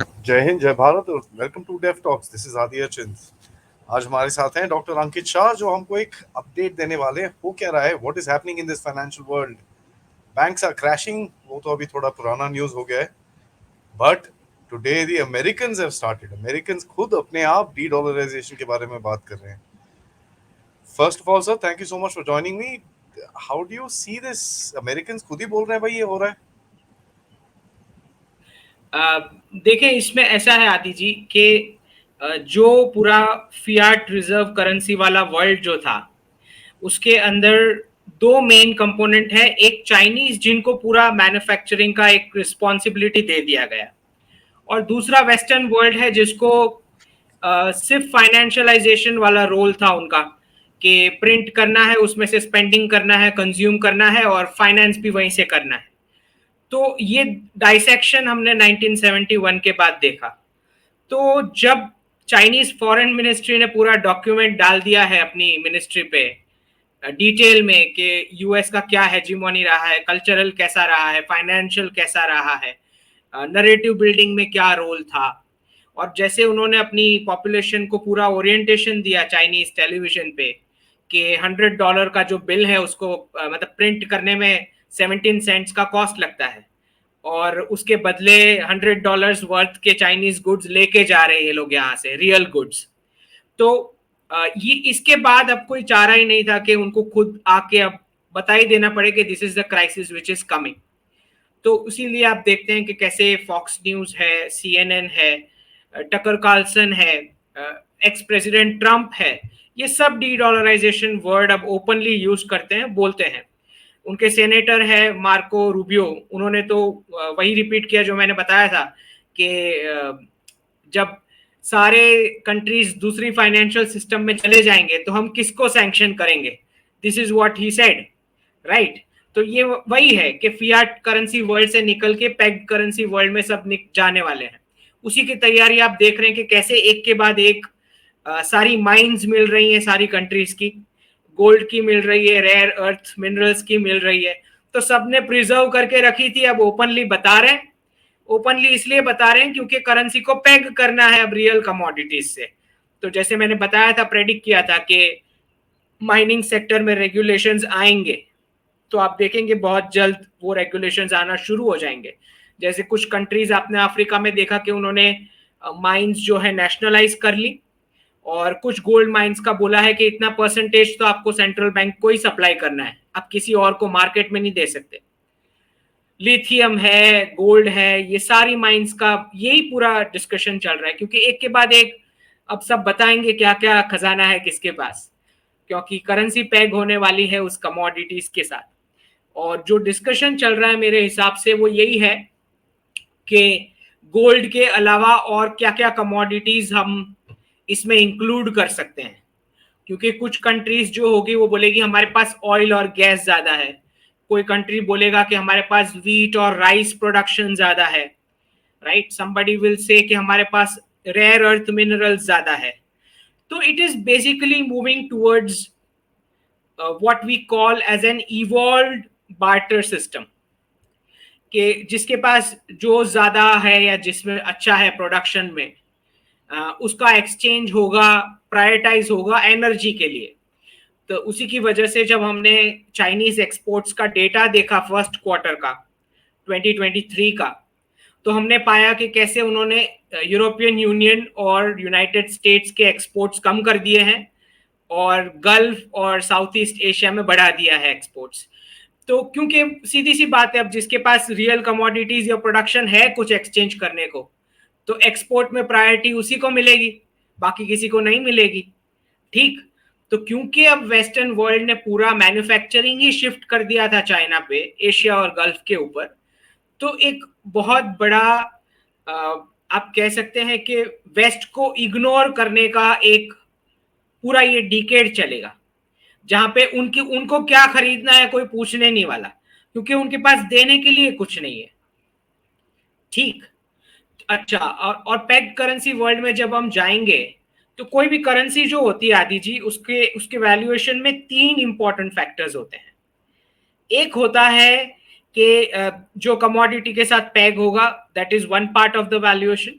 जय हिंद, जय भारत और welcome to deaf talks. This is Aditya Chind. आज हमारे साथ हैं डॉक्टर अंकित शाह, जो हमको एक अपडेट देने वाले हैं। हो क्या रहा है, what is happening in this financial world. Banks are crashing, वो तो अभी थोड़ा पुराना न्यूज हो गया है। But today the Americans have started, Americans खुद अपने आप डी डॉलराइजेशन के बारे में बात कर रहे हैं। First of all sir, thank you so much for joining me. How do you see this? Americans खुद ही बोल रहे हैं भाई ये हो रहा है। देखें, इसमें ऐसा है आदि जी कि जो पूरा फियाट रिजर्व करेंसी वाला वर्ल्ड जो था, उसके अंदर दो मेन कंपोनेंट है। एक चाइनीज, जिनको पूरा मैन्युफैक्चरिंग का एक रिस्पॉन्सिबिलिटी दे दिया गया, और दूसरा वेस्टर्न वर्ल्ड है, जिसको सिर्फ फाइनेंशियलाइजेशन वाला रोल था उनका, कि प्रिंट करना है, उसमें से स्पेंडिंग करना है, कंज्यूम करना है, और फाइनेंस भी वहीं से करना है। तो ये डाइसेक्शन हमने 1971 के बाद देखा। तो जब चाइनीज फॉरेन मिनिस्ट्री ने पूरा डॉक्यूमेंट डाल दिया है अपनी मिनिस्ट्री पे, डिटेल में, कि यूएस का क्या हेजिमोनी रहा है, कल्चरल कैसा रहा है, फाइनेंशियल कैसा रहा है, नरेटिव बिल्डिंग में क्या रोल था, और जैसे उन्होंने अपनी पॉपुलेशन को पूरा ओरिएंटेशन दिया चाइनीज टेलीविजन पे, कि $100 का जो बिल है उसको मतलब प्रिंट करने में 17 सेंट्स का कॉस्ट लगता है, और उसके बदले $100 वर्थ के चाइनीज गुड्स लेके जा रहे हैं ये लोग यहाँ से, रियल गुड्स। तो ये इसके बाद अब कोई चारा ही नहीं था कि उनको खुद आके अब बता ही देना पड़े कि this is the crisis which is coming. तो इसीलिए आप देखते हैं कि कैसे फॉक्स न्यूज है, सीएनएन है, टकर कार्लसन है, एक्स प्रेसिडेंट ट्रंप है, ये सब डी डॉलराइजेशन वर्ड अब ओपनली यूज करते हैं, बोलते हैं। उनके सेनेटर है मार्को रूबियो, उन्होंने तो वही रिपीट किया जो मैंने बताया था, कि जब सारे कंट्रीज दूसरी फाइनेंशियल सिस्टम में चले जाएंगे तो हम किसको सैंक्शन करेंगे। This is what he said, right. तो ये वही है कि फियाट करेंसी वर्ल्ड से निकल के पेग्ड करेंसी वर्ल्ड में सब जाने वाले हैं। उसी की तैयारी आप देख रहे हैं कि कैसे एक के बाद एक सारी माइंस मिल रही हैं, सारी कंट्रीज की गोल्ड की मिल रही है, रेयर अर्थ मिनरल्स की मिल रही है। तो सबने प्रिजर्व करके रखी थी, अब ओपनली बता रहे हैं। ओपनली इसलिए बता रहे हैं क्योंकि करेंसी को पेग करना है अब रियल कमोडिटीज से। तो जैसे मैंने बताया था, प्रेडिक्ट किया था कि माइनिंग सेक्टर में रेगुलेशंस आएंगे, तो आप देखेंगे बहुत जल्द वो रेगुलेशंस आना शुरू हो जाएंगे। जैसे कुछ कंट्रीज आपने अफ्रीका में देखा कि उन्होंने माइंस जो है नेशनलाइज कर ली, और कुछ गोल्ड माइंस का बोला है कि इतना परसेंटेज तो आपको सेंट्रल बैंक को ही सप्लाई करना है, आप किसी और को मार्केट में नहीं दे सकते। लिथियम है, गोल्ड है, ये सारी माइंस का यही पूरा डिस्कशन चल रहा है, क्योंकि एक के बाद एक अब सब बताएंगे क्या क्या खजाना है किसके पास, क्योंकि करेंसी पैग होने वाली है उस कमोडिटीज के साथ। और जो डिस्कशन चल रहा है मेरे हिसाब से वो यही है कि गोल्ड के अलावा और क्या क्या कमोडिटीज हम इसमें इंक्लूड कर सकते हैं। क्योंकि कुछ कंट्रीज जो होगी वो बोलेगी हमारे पास ऑयल और गैस ज्यादा है, कोई कंट्री बोलेगा कि हमारे पास वीट और राइस प्रोडक्शन ज्यादा है, राइट। समबडी विल से कि हमारे पास रेयर अर्थ मिनरल्स ज्यादा है। तो it is basically moving towards what we call as an evolved barter system, कि जिसके पास जो ज्यादा है या जिसमें अच्छा है प्रोडक्शन में, उसका एक्सचेंज होगा, प्रायोरिटाइज होगा एनर्जी के लिए। तो उसी की वजह से जब हमने चाइनीज एक्सपोर्ट्स का डेटा देखा फर्स्ट क्वार्टर का 2023 का, तो हमने पाया कि कैसे उन्होंने यूरोपियन यूनियन और यूनाइटेड स्टेट्स के एक्सपोर्ट्स कम कर दिए हैं, और गल्फ और साउथ ईस्ट एशिया में बढ़ा दिया है एक्सपोर्ट्स। तो क्योंकि सीधी सी बात है, अब जिसके पास रियल कमोडिटीज या प्रोडक्शन है कुछ एक्सचेंज करने को, तो एक्सपोर्ट में प्रायोरिटी उसी को मिलेगी, बाकी किसी को नहीं मिलेगी, ठीक। तो क्योंकि अब वेस्टर्न वर्ल्ड ने पूरा मैन्युफैक्चरिंग ही शिफ्ट कर दिया था चाइना पे, एशिया और गल्फ के ऊपर, तो एक बहुत बड़ा आप कह सकते हैं कि वेस्ट को इग्नोर करने का एक पूरा ये डिकेड चलेगा, जहां पे उनको क्या खरीदना है कोई पूछने नहीं वाला, क्योंकि उनके पास देने के लिए कुछ नहीं है, ठीक। अच्छा, और पेग करेंसी वर्ल्ड में जब हम जाएंगे, तो कोई भी करेंसी जो होती है आदि जी, उसके उसके वैल्यूएशन में तीन इंपॉर्टेंट फैक्टर्स होते हैं। एक होता है कि जो कमोडिटी के साथ पैग होगा, that is one part of the valuation.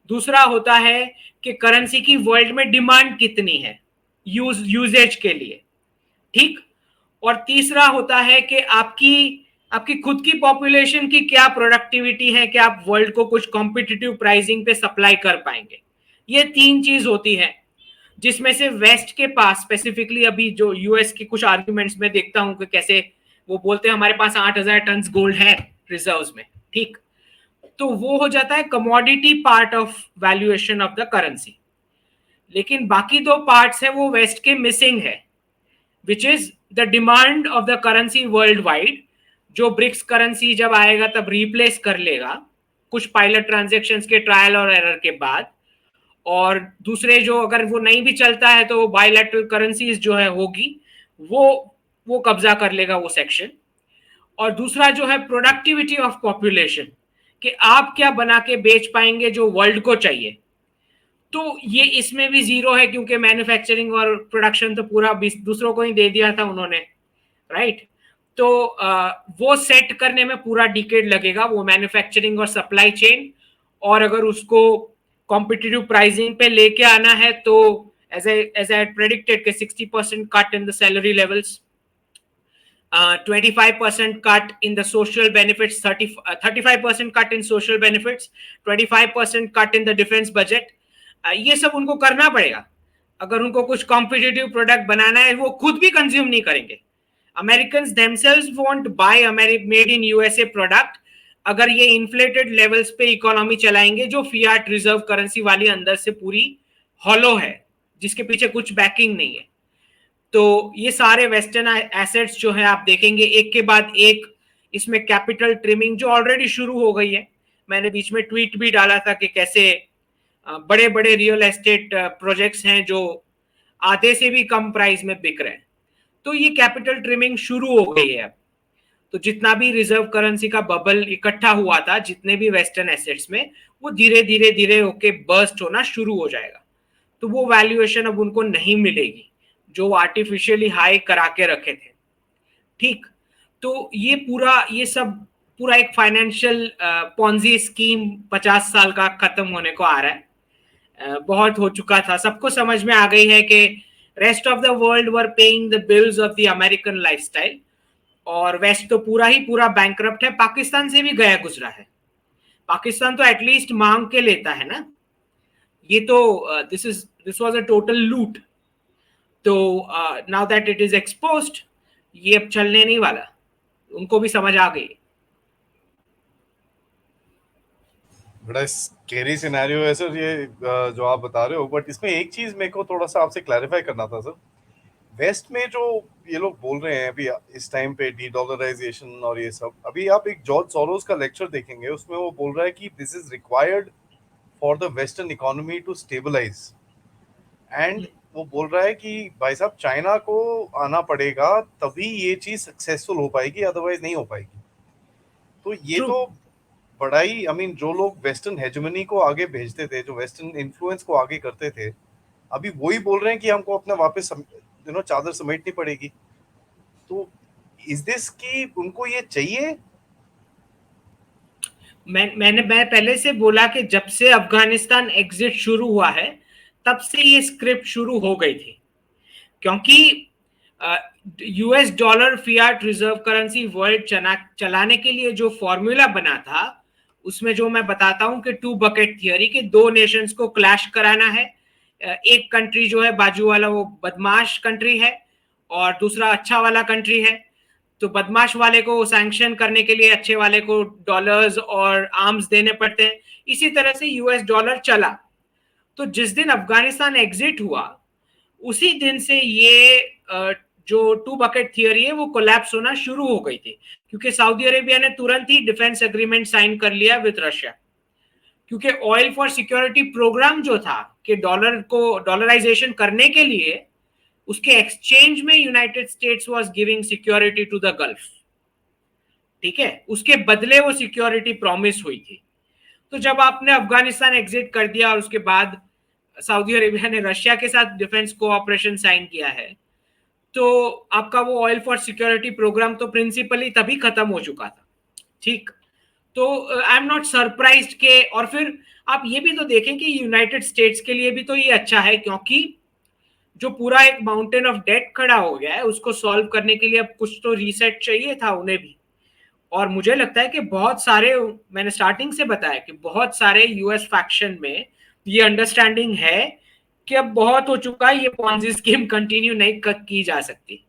दूसरा होता है कि करेंसी की वर्ल्ड में डिमांड कितनी है यूजेज के लिए, ठीक। और तीसरा होता है कि आपकी आपकी खुद की पॉपुलेशन की क्या प्रोडक्टिविटी है कि आप वर्ल्ड को कुछ कॉम्पिटिटिव प्राइसिंग पे सप्लाई कर पाएंगे। ये तीन चीज होती है जिसमें से वेस्ट के पास स्पेसिफिकली अभी जो यूएस के कुछ आर्ग्यूमेंट्स में देखता हूं कि कैसे वो बोलते हैं हमारे पास 8,000 टन गोल्ड है रिजर्व्स में, ठीक। तो वो हो जाता है commodity part of valuation of the currency. लेकिन बाकी दो पार्ट्स है वो वेस्ट के मिसिंग है, which is the demand of the currency world wide, जो ब्रिक्स करेंसी जब आएगा तब रिप्लेस कर लेगा कुछ पायलट ट्रांजेक्शन के ट्रायल और एरर के बाद। और दूसरे जो अगर वो नहीं भी चलता है तो बायलैटरल करेंसीज जो है होगी वो वो कब्जा कर लेगा वो सेक्शन। और दूसरा जो है प्रोडक्टिविटी ऑफ पॉपुलेशन, कि आप क्या बना के बेच पाएंगे जो वर्ल्ड को चाहिए। तो ये इसमें भी जीरो है क्योंकि मैन्युफैक्चरिंग और प्रोडक्शन तो पूरा दूसरों को ही दे दिया था उन्होंने, राइट। तो वो सेट करने में पूरा डिकेड लगेगा, वो मैन्युफैक्चरिंग और सप्लाई चेन। और अगर उसको कॉम्पिटिटिव प्राइसिंग पे लेके आना है तो एज आई प्रेडिक्टेड के 60% cut in the salary levels, 25% cut in the social benefits, 35% cut in social benefits, 25% cut in the defense budget। ये सब उनको करना पड़ेगा अगर उनको कुछ कॉम्पिटिटिव प्रोडक्ट बनाना है। वो खुद भी कंज्यूम नहीं करेंगे। Americans themselves won't buy made in USA product अगर ये इन्फ्लेटेड लेवल्स पे इकोनॉमी चलाएंगे जो फियाट रिजर्व करेंसी वाली अंदर से पूरी हॉलो है, जिसके पीछे कुछ बैकिंग नहीं है। तो ये सारे वेस्टर्न एसेट्स जो है आप देखेंगे एक के बाद एक इसमें कैपिटल ट्रिमिंग जो ऑलरेडी शुरू हो गई है। मैंने बीच में ट्वीट भी डाला था कि कैसे बड़े बड़े रियल एस्टेट प्रोजेक्ट्स हैं जो आधे से भी कम प्राइस में बिक रहे हैं। तो ये कैपिटल ट्रिमिंग शुरू हो गई है अब। तो जितना भी रिजर्व करेंसी का बबल इकट्ठा हुआ था जितने भी वेस्टर्न एसेट्स में, वो धीरे धीरे धीरे होके बर्स्ट होना शुरू हो जाएगा। तो वो वैल्यूएशन अब उनको नहीं मिलेगी जो आर्टिफिशियली हाई करा के रखे थे, ठीक। तो ये सब पूरा एक फाइनेंशियल पॉन्जी स्कीम 50 साल का खत्म होने को आ रहा है। बहुत हो चुका था, सबको समझ में आ गई है कि rest of the world were paying the bills of the American lifestyle और वेस्ट तो पूरा ही पूरा बैंकरप्ट है। पाकिस्तान से भी गया गुजरा है। पाकिस्तान तो एटलीस्ट मांग के लेता है ना। ये तो दिस वाज अ टोटल लूट। तो now that it is exposed, ये अब चलने नहीं वाला, उनको भी समझ आ गई। बड़ा स्केरी सिनेरियो है सर ये जो आप बता रहे हो। बट इसमें एक चीज मेरे को थोड़ा सा आपसे क्लैरिफाई करना था सर। वेस्ट में जो ये लोग बोल रहे हैं अभी इस टाइम पे डी डॉलराइजेशन और ये सब, अभी आप एक जॉर्ज सोरोस का लेक्चर देखेंगे उसमें वो बोल रहा है कि this is required for the western economy to stabilise. And वो बोल रहा है कि भाई साहब चाइना को आना पड़ेगा तभी ये चीज सक्सेसफुल हो पाएगी, अदरवाइज नहीं हो पाएगी। तो ये True. तो बड़ा ही आई मीन जो लोग वेस्टर्न हेजेमनी को आगे भेजते थे, जो वेस्टर्न इन्फ्लुएंस को आगे करते थे, अभी वही बोल रहे हैं कि हमको अपना वापस चादर समेटनी पड़ेगी। तो इज दिस कि उनको ये चाहिए? मैं पहले से बोला कि जब से अफगानिस्तान एग्जिट शुरू हुआ है तब से ये स्क्रिप्ट शुरू हो गई थी, क्योंकि US dollar Fiat reserve currency world चलाने के लिए जो फॉर्मूला बना था उसमें जो मैं बताता हूं कि टू बकेट थियरी के दो नेशंस को क्लैश कराना है। एक कंट्री जो है बाजू वाला वो बदमाश कंट्री है और दूसरा अच्छा वाला कंट्री है। तो बदमाश वाले को सैंक्शन करने के लिए अच्छे वाले को डॉलर्स और आर्म्स देने पड़ते हैं। इसी तरह से यूएस डॉलर चला। तो जिस दिन अफगानिस्तान एग्जिट हुआ उसी दिन से ये जो टू बकेट थियरी है वो कोलैप्स होना शुरू हो गई थी, क्योंकि सऊदी अरेबिया ने तुरंत ही डिफेंस एग्रीमेंट साइन कर लिया विद रशिया। क्योंकि ऑयल फॉर सिक्योरिटी प्रोग्राम जो था कि डॉलर को डॉलराइजेशन करने के लिए उसके एक्सचेंज में United States was giving security to the Gulf, ठीक है, उसके बदले वो सिक्योरिटी प्रॉमिस हुई थी। तो जब आपने अफगानिस्तान एग्जिट कर दिया और उसके बाद सऊदी अरेबिया ने रशिया के साथ डिफेंस कोऑपरेशन साइन किया है, तो आपका वो ऑयल फॉर सिक्योरिटी प्रोग्राम तो प्रिंसिपली तभी खत्म हो चुका था, ठीक। तो आई एम नॉट सरप्राइज्ड के, और फिर आप ये भी तो देखें कि यूनाइटेड स्टेट्स के लिए भी तो ये अच्छा है, क्योंकि जो पूरा एक माउंटेन ऑफ डेट खड़ा हो गया है उसको सॉल्व करने के लिए अब कुछ तो रीसेट चाहिए था उन्हें भी। और मुझे लगता है कि बहुत सारे, मैंने स्टार्टिंग से बताया कि बहुत सारे यूएस फैक्शन में ये अंडरस्टैंडिंग है कि अब बहुत हो चुका है, ये पॉन्जी स्कीम कंटिन्यू नहीं की जा सकती।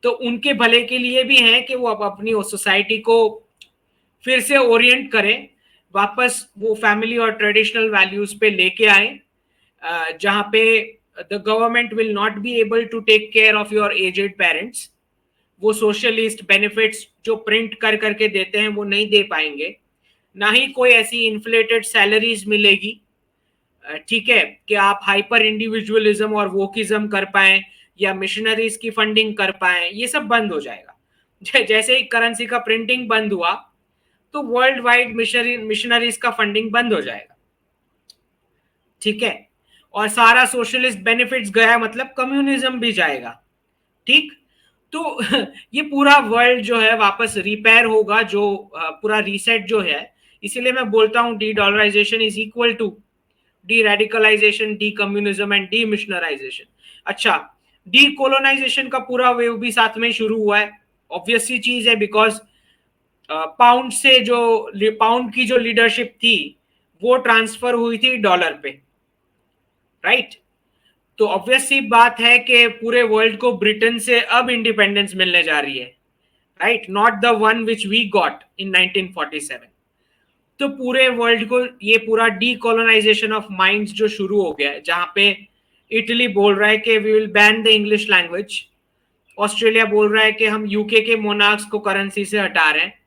तो उनके भले के लिए भी है कि वो अब अपनी सोसाइटी को फिर से ओरिएंट करें, वापस वो फैमिली और ट्रेडिशनल वैल्यूज पे लेके आए, जहां पे the government will not be able to take care of your aged parents. वो सोशलिस्ट बेनिफिट्स जो प्रिंट कर करके देते हैं वो नहीं दे पाएंगे, ना ही कोई ऐसी इन्फ्लेटेड सैलरीज मिलेगी, ठीक है, कि आप हाइपर इंडिविजुअलिज्म और वोकिज्म कर पाए या मिशनरीज की फंडिंग कर पाए, ये सब बंद हो जाएगा। जैसे ही करेंसी का प्रिंटिंग बंद हुआ तो वर्ल्ड वाइड मिशनरीज का फंडिंग बंद हो जाएगा, ठीक है, और सारा सोशलिस्ट बेनिफिट्स गया, मतलब कम्युनिज्म भी जाएगा, ठीक। तो ये पूरा वर्ल्ड जो है वापस रिपेयर होगा, जो पूरा रीसेट जो है। इसीलिए मैं बोलता हूं D dollarisation is equal to deradicalization, decommunism and demissionarization. अच्छा, डी कोलोनाइजेशन का पूरा वेव भी साथ में शुरू हुआ है, ऑब्वियस सी चीज है, बिकॉज पाउंड से जो पाउंड की जो लीडरशिप थी वो ट्रांसफर हुई थी डॉलर पे, राइट। तो ऑब्वियस सी बात है कि पूरे वर्ल्ड को ब्रिटेन से अब इंडिपेंडेंस मिलने जा रही है, right, not the one which we got in 1947। तो पूरे वर्ल्ड को ये पूरा डीकोलोनाइजेशन ऑफ माइंड्स जो शुरू हो गया है, जहां पे इटली बोल रहा है कि we will ban the English language, Australia बोल रहा है कि हम यूके के मोनार्क्स को करेंसी से हटा रहे हैं,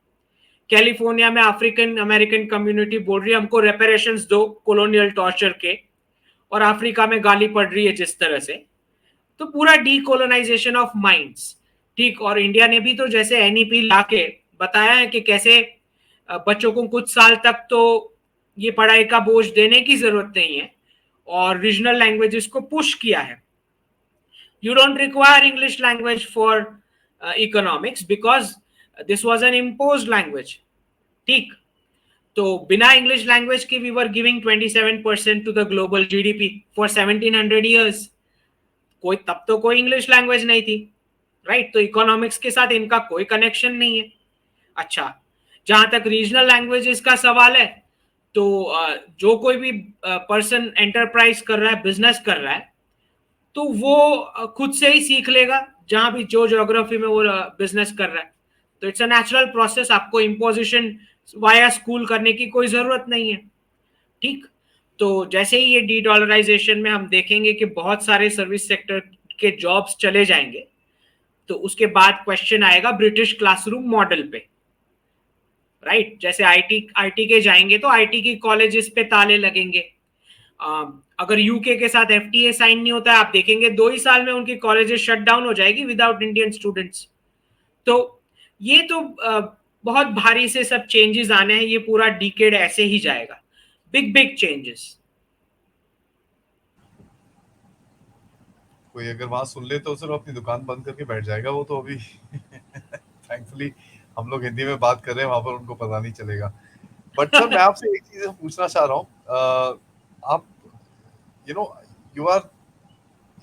कैलिफोर्निया में अफ्रीकन अमेरिकन कम्युनिटी बोल रही है हमको रेपरेशंस दो कॉलोनियल टॉर्चर के, और अफ्रीका में गाली पड़ रही है जिस तरह से। तो पूरा डीकोलोनाइजेशन ऑफ माइंड्स, ठीक। और इंडिया ने भी तो जैसे एनईपी लाके बताया है कि कैसे बच्चों को कुछ साल तक तो ये पढ़ाई का बोझ देने की जरूरत नहीं है, और रीजनल लैंग्वेजेस को पुश किया है। You don't require English language for economics because this was an imposed language, ठीक। तो बिना इंग्लिश लैंग्वेज के we were giving 27% to the global GDP for 1700 years. कोई तब तो कोई इंग्लिश लैंग्वेज नहीं थी, राइट। तो इकोनॉमिक्स के साथ इनका कोई कनेक्शन नहीं है। अच्छा, जहां तक रीजनल लैंग्वेजेस का सवाल है, तो जो कोई भी पर्सन एंटरप्राइज कर रहा है, बिजनेस कर रहा है, तो वो खुद से ही सीख लेगा जहां भी जो ज्योग्राफी में वो बिजनेस कर रहा है। तो इट्स अ नेचुरल प्रोसेस, आपको इम्पोजिशन वाया स्कूल करने की कोई जरूरत नहीं है, ठीक। तो जैसे ही ये डी डॉलराइजेशन में हम देखेंगे कि बहुत सारे सर्विस सेक्टर के जॉब्स चले जाएंगे, तो उसके बाद क्वेश्चन आएगा ब्रिटिश क्लासरूम मॉडल पे, राइट। जैसे आईटी आईटी के जाएंगे तो आईटी की कॉलेजेस पे ताले लगेंगे। अगर यूके के साथ एफटीए साइन नहीं होता है, आप देखेंगे 2 ही साल में उनकी कॉलेजेस शट डाउन हो जाएगी विदाउट इंडियन स्टूडेंट्स। तो ये तो बहुत भारी से सब चेंजेस आने हैं, ये पूरा डिकेड ऐसे ही जाएगा, बिग बिग चेंजेस। कोई अगर वहां सुन ले तो सिर्फ अपनी दुकान बंद करके बैठ जाएगा वो तो अभी। थैंकफुली हम लोग हिंदी में बात कर रहे हैं, वहां पर उनको पता नहीं चलेगा। बट सर मैं आपसे एक चीज पूछना चाह रहा हूँ, आप यू नो यू आर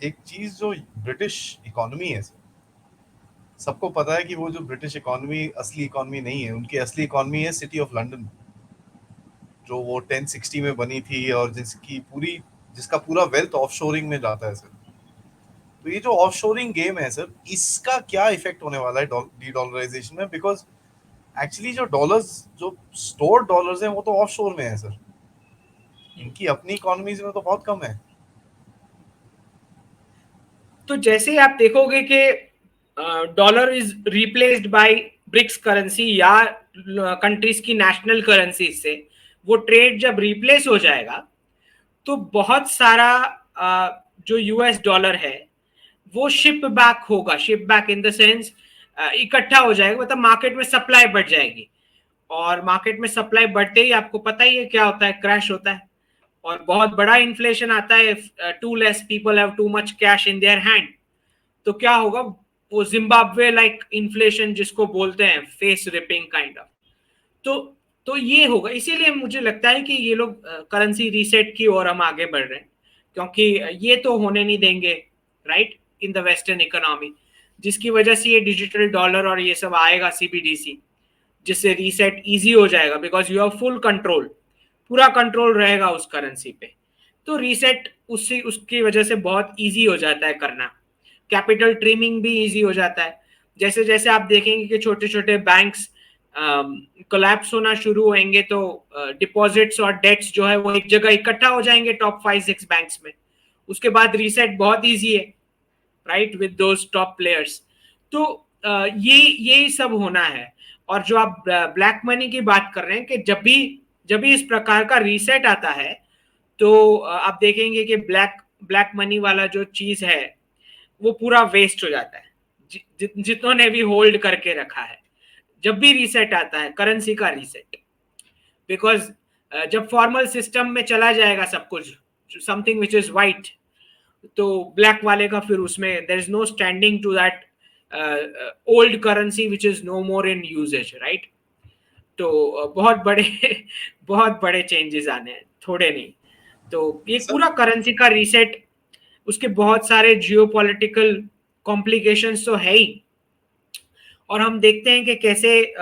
एक चीज जो ब्रिटिश इकोनॉमी है सर, सबको पता है कि वो जो ब्रिटिश इकोनॉमी असली इकोनॉमी नहीं है, उनकी असली इकोनॉमी है सिटी ऑफ लंदन, जो वो 1060 में बनी थी और जिसका पूरा वेल्थ ऑफशोरिंग में जाता है सर। तो ये जो ऑफशोरिंग गेम है सर, इसका क्या इफेक्ट होने वाला है डी डॉलराइजेशन में? बिकॉज एक्चुअली जो डॉलर्स, जो स्टोर्ड डॉलर्स हैं वो तो ऑफशोर में है सर, इनकी अपनी इकोनॉमीज में तो बहुत कम है। तो जैसे ही आप देखोगे कि dollar is replaced by BRICS currency या कंट्रीज की नेशनल करेंसी से, वो ट्रेड जब रिप्लेस हो जाएगा तो बहुत सारा जो यूएस डॉलर है वो शिप बैक होगा, ship back in the sense इकट्ठा हो जाएगा, मतलब मार्केट में सप्लाई बढ़ जाएगी, और मार्केट में सप्लाई बढ़ते ही आपको पता ही है क्या होता है, क्रैश होता है, और बहुत बड़ा इन्फ्लेशन आता है। Too less people have too much cash in their hand, तो क्या होगा, वो जिम्बाब्वे लाइक इन्फ्लेशन जिसको बोलते हैं, फेस रिपिंग काइंड ऑफ। तो तो ये होगा, इसीलिए मुझे लगता है कि ये लोग करेंसी रीसेट की ओर हम आगे बढ़ रहे हैं, क्योंकि ये तो होने नहीं देंगे, right, in the western economy, जिसकी वजह से ये डिजिटल डॉलर और ये सब आएगा, सीबीडीसी, जिससे रीसेट इजी हो जाएगा, because you have full control, पूरा कंट्रोल रहेगा उस करेंसी पे। तो रीसेट उससे, उसकी वजह से बहुत इजी हो जाता है करना। कैपिटल ट्रिमिंग भी इजी हो जाता है। जैसे जैसे आप देखेंगे कि छोटे छोटे बैंक्स कोलैप्स होना शुरू होंगे, तो डिपॉजिट्स और डेट्स जो है वो एक जगह इकट्ठा हो जाएंगे टॉप 5-6 बैंक्स में। उसके बाद रीसेट बहुत इजी है, right, with those top players. तो ये सब होना है। और जो आप ब्लैक मनी की बात कर रहे हैं कि जब भी इस प्रकार का रीसेट आता है, तो आप देखेंगे कि ब्लैक ब्लैक मनी वाला जो चीज है वो पूरा वेस्ट हो जाता है, जितनों ने भी होल्ड करके रखा है, जब भी रीसेट आता है, करेंसी का रीसेट। बिकॉज जब फॉर्मल सिस्टम में चला जाएगा सब कुछ, समथिंग विच इज वाइट, तो ब्लैक वाले का फिर उसमें there is no standing to that old currency which is no more in usage, right. तो बहुत बड़े बहुत बड़े चेंजेस आने हैं, थोड़े नहीं। तो ये सर पूरा करेंसी का रीसेट, उसके बहुत सारे जियोपॉलिटिकल कॉम्प्लिकेशंस तो है ही। और हम देखते हैं कि कैसे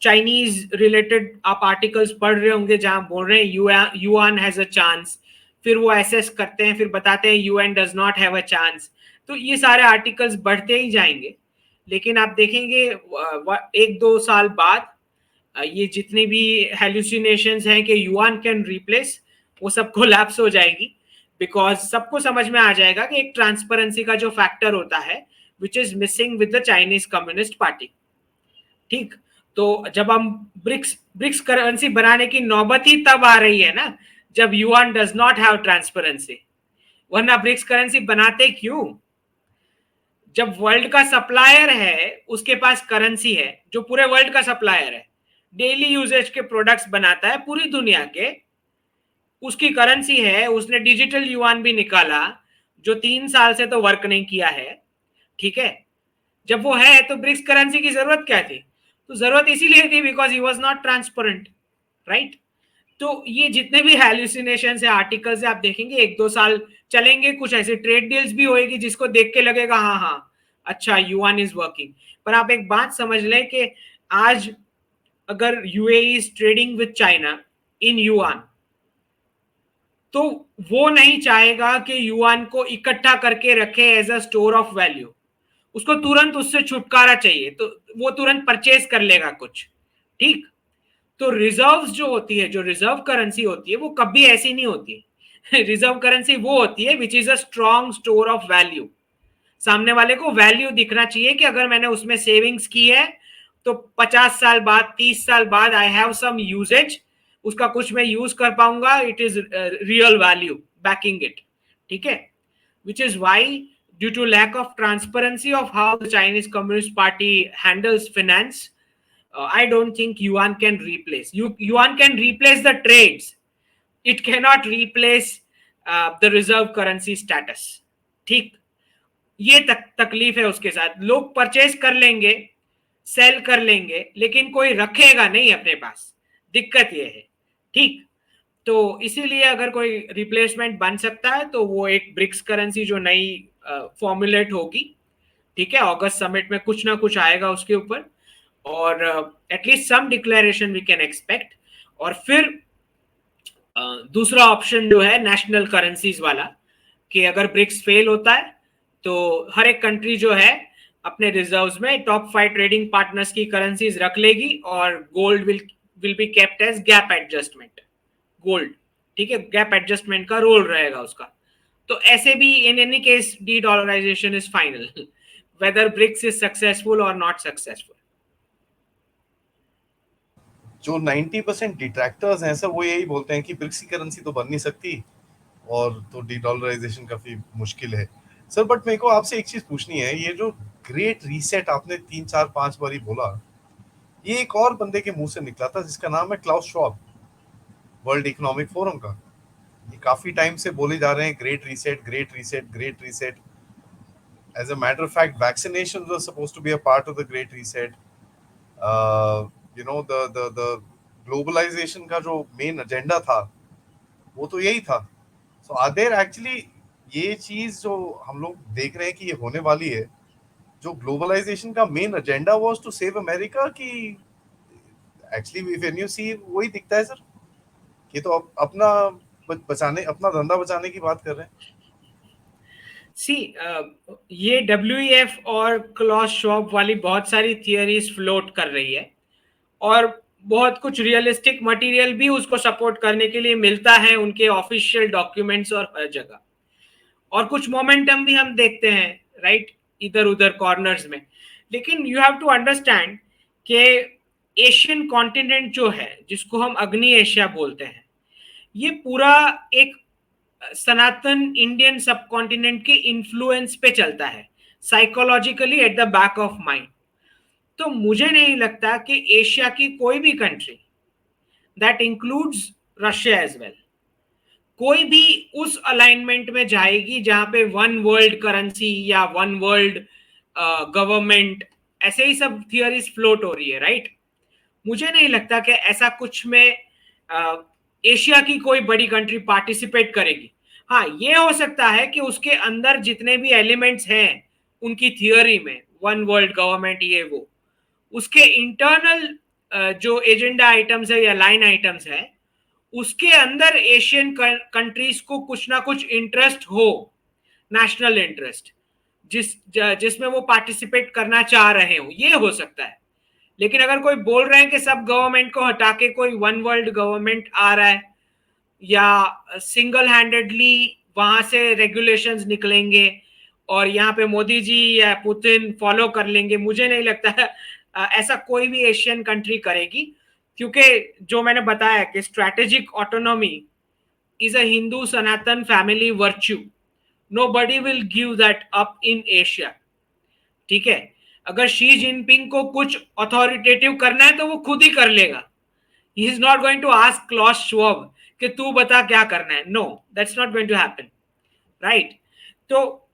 चाइनीज रिलेटेड आप आर्टिकल्स पढ़ रहे होंगे जहां बोल रहे हैं युआन हैज अ चांस, फिर वो एसेस करते हैं, फिर बताते हैं UN does not have a chance. तो ये सारे आर्टिकल्स बढ़ते ही जाएंगे। लेकिन आप देखेंगे 1-2 साल बाद ये जितनी भी हेलुसिनेशंस हैं कि युआन कैन रिप्लेस, वो सब कोलैप्स हो जाएगी। बिकॉज सबको समझ में आ जाएगा कि एक ट्रांसपेरेंसी का जो फैक्टर होता है which is missing with the Chinese Communist party. ठीक। तो जब हम ब्रिक्स ब्रिक्स करेंसी बनाने की नौबत ही तब आ रही है ना, जब yuan does not have transparency. वरना ब्रिक्स करेंसी बनाते क्यों? जब वर्ल्ड का सप्लायर है उसके पास करेंसी है, जो पूरे वर्ल्ड का सप्लायर है, डेली यूजेज के प्रोडक्ट्स बनाता है पूरी दुनिया के, उसकी करेंसी है, उसने डिजिटल युआन भी निकाला जो 3 साल से तो वर्क नहीं किया है। ठीक है। जब वो है तो ब्रिक्स करेंसी की जरूरत क्या थी? तो जरूरत इसीलिए थी because he was not transparent, right. तो ये जितने भी हेल्यूसिनेशन है, आर्टिकल्स है, आप देखेंगे 1-2 साल चलेंगे, कुछ ऐसे ट्रेड डील्स भी होएगी जिसको देख के लगेगा हाँ हाँ अच्छा युआन इज वर्किंग। पर आप एक बात समझ लें कि आज अगर UAE is trading with China in yuan, तो वो नहीं चाहेगा कि युआन को इकट्ठा करके रखे as a store of value. उसको तुरंत उससे छुटकारा चाहिए, तो वो तुरंत परचेज कर लेगा कुछ। ठीक। तो रिजर्व्स जो होती है, जो रिजर्व करेंसी होती है, वो कभी ऐसी नहीं होती। रिजर्व करेंसी वो होती है which is a strong store of value. सामने वाले को वैल्यू दिखना चाहिए कि अगर मैंने उसमें सेविंग्स की है तो 50 साल बाद, 30 साल बाद आई हैव सम यूजेज, उसका कुछ मैं यूज कर पाऊंगा, it is real value backing it. ठीक है। Which is why, due to lack of transparency of how the Chinese Communist Party handles finance, I don't think yuan can replace. Yuan can replace the trades. It cannot replace the reserve currency status. ठीक। ये तकलीफ है उसके साथ। लोग purchase कर लेंगे, cell कर लेंगे, लेकिन कोई रखेगा नहीं अपने पास। दिक्कत ये है। ठीक। तो इसीलिए अगर कोई रिप्लेसमेंट बन सकता है तो वो एक ब्रिक्स करेंसी जो नई फॉर्मुलेट होगी। ठीक है। अगस्त समिट में कुछ ना कुछ आएगा उसके ऊपर, और at least some declaration we can expect. और फिर दूसरा ऑप्शन जो है नेशनल करेंसीज वाला, कि अगर ब्रिक्स फेल होता है तो हर एक कंट्री जो है अपने रिजर्व्स में टॉप 5 ट्रेडिंग पार्टनर्स की करेंसीज रख लेगी, और gold will be kept age gap adjustment gold. ठीक है। गैप एडजस्टमेंट का रोल रहेगा उसका। तो ऐसे भी in any case de dollarisation is final, whether BRICS is successful और नॉट सक्सेसफुल। जो 90% डिट्रैक्टर्स हैं सर, वो यही बोलते हैं कि ब्रिक्स की करेंसी तो बन नहीं सकती और तो डी डॉलराइजेशन काफी मुश्किल है सर। बट मेरे को आपसे एक चीज पूछनी है, ये जो ग्रेट रीसेट आपने 3-4-5 बारी बोला, ये एक और बंदे के मुंह से निकला था जिसका नाम है Klaus Schwab, World Economic Forum का। ये काफी टाइम से बोले जा रहे हैं great reset, great reset, great reset. As a matter of fact, vaccinations were supposed to be a part of the Great Reset. You know the globalisation का जो मेन एजेंडा था वो तो यही था. सो आर देयर एक्चुअली ये चीज जो हम लोग देख रहे हैं कि ये होने वाली है, जो ग्लोबलाइजेशन का main agenda was to save America, कि एक्चुअली इफ यू सी वही दिखता है सर. ये तो अपना बचाने, अपना धंधा बचाने की बात कर रहे हैं. सी ये WEF और क्लॉस शॉप वाली बहुत सारी थियरीज फ्लोट कर रही है, और बहुत कुछ रियलिस्टिक मटेरियल भी उसको सपोर्ट करने के लिए मिलता है उनके ऑफिशियल डॉक्यूमेंट्स और हर जगह, और कुछ मोमेंटम भी हम देखते हैं, राइट, इधर उधर कॉर्नर्स में. लेकिन यू हैव टू अंडरस्टैंड कि एशियन कॉन्टिनेंट जो है, जिसको हम अग्नि एशिया बोलते हैं, ये पूरा एक सनातन इंडियन सब कॉन्टिनेंट के इन्फ्लुएंस पे चलता है, psychologically at the back of mind. तो मुझे नहीं लगता कि एशिया की कोई भी country, that includes Russia as well, कोई भी उस अलाइनमेंट में जाएगी जहां पे वन वर्ल्ड करेंसी या वन वर्ल्ड गवर्नमेंट, ऐसे ही सब थियरीज फ्लोट हो रही है, राइट. मुझे नहीं लगता कि ऐसा कुछ में एशिया की कोई बड़ी कंट्री पार्टिसिपेट करेगी. हाँ, ये हो सकता है कि उसके अंदर जितने भी एलिमेंट्स हैं उनकी थियरी में, वन वर्ल्ड गवर्नमेंट, ये वो, उसके इंटरनल जो एजेंडा आइटम्स है या लाइन आइटम्स है, उसके अंदर एशियन कंट्रीज को कुछ ना कुछ इंटरेस्ट हो, नेशनल इंटरेस्ट, जिसमें वो पार्टिसिपेट करना चाह रहे हो, ये हो सकता है. लेकिन अगर कोई बोल रहे हैं कि सब गवर्नमेंट को हटा के कोई वन वर्ल्ड गवर्नमेंट आ रहा है, या सिंगल हैंडेडली वहां से रेगुलेशंस निकलेंगे और यहाँ पे मोदी जी या पुतिन फॉलो कर लेंगे, मुझे नहीं लगता है ऐसा कोई भी एशियन कंट्री करेगी. क्योंकि जो मैंने बताया कि strategic autonomy is a Hindu Sanatan family virtue. Nobody will give that up in Asia. ठीक है, अगर शी जिनपिंग को कुछ अथॉरिटेटिव करना है तो वो खुद ही कर लेगा. He is not going to ask Klaus Schwab कि तू बता क्या करना है. No, that's not going to happen, right. तो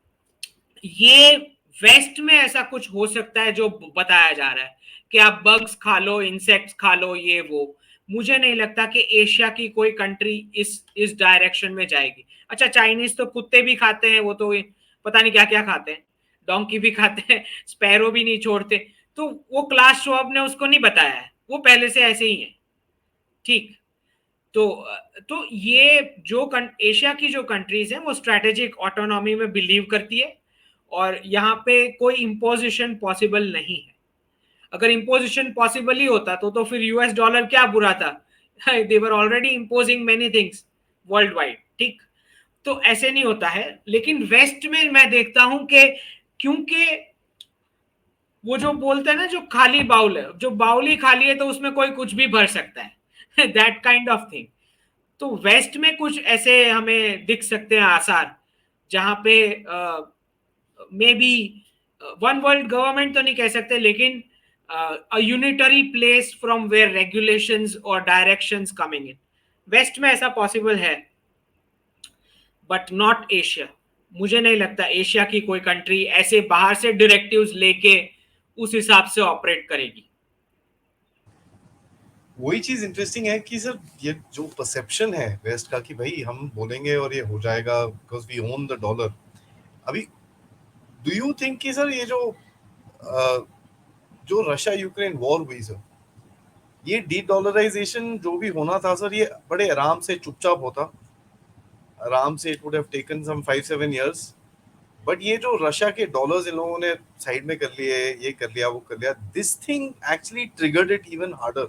ये वेस्ट में ऐसा कुछ हो सकता है जो बताया जा रहा है कि आप बग्स खा लो, इंसेक्ट्स खा लो, ये वो. मुझे नहीं लगता कि एशिया की कोई कंट्री इस डायरेक्शन में जाएगी. अच्छा, चाइनीज तो कुत्ते भी खाते हैं, वो तो पता नहीं क्या क्या खाते हैं, डोंकी भी खाते हैं, स्पैरो भी नहीं छोड़ते. तो वो क्लास श्वाब ने उसको नहीं बताया है, वो पहले से ऐसे ही है. ठीक. तो ये जो एशिया की जो कंट्रीज हैं वो स्ट्रेटेजिक ऑटोनॉमी में बिलीव करती है, और यहाँ पे कोई इम्पोजिशन पॉसिबल नहीं है. अगर इम्पोजिशन पॉसिबल ही होता तो फिर यूएस डॉलर क्या बुरा था. They were already imposing many things worldwide. ठीक. तो ऐसे नहीं होता है. लेकिन वेस्ट में मैं देखता हूं कि क्योंकि वो जो बोलते हैं ना, जो खाली बाउल है, जो बाउल ही खाली है तो उसमें कोई कुछ भी भर सकता है. That kind of thing. तो वेस्ट में कुछ ऐसे हमें दिख सकते हैं आसार, जहां पे may be one world government तो नहीं कह सकते, लेकिन a unitary place from where regulations और डायरेक्शंस कमिंग इन. वेस्ट में ऐसा पॉसिबल है, बट नॉट एशिया. मुझे नहीं लगता एशिया की कोई कंट्री ऐसे बाहर से डायरेक्टिव्स लेके उस हिसाब से ऑपरेट करेगी. वही चीज इंटरेस्टिंग है कि सर ये जो परसेप्शन है वेस्ट का कि भाई हम बोलेंगे और ये हो जाएगा because we own the dollar. अभी डू यू थिंक कि सर ये जो रशिया यूक्रेन वॉर हुई सर, ये डी डॉलराइजेशन जो भी होना था सर, ये बड़े आराम से चुपचाप होता, आराम से. It would have taken some 5-7 years. But ये जो रशिया के डॉलर्स इन लोगों ने साइड में कर लिए, ये कर लिया, वो कर लिया, this thing actually triggered it even harder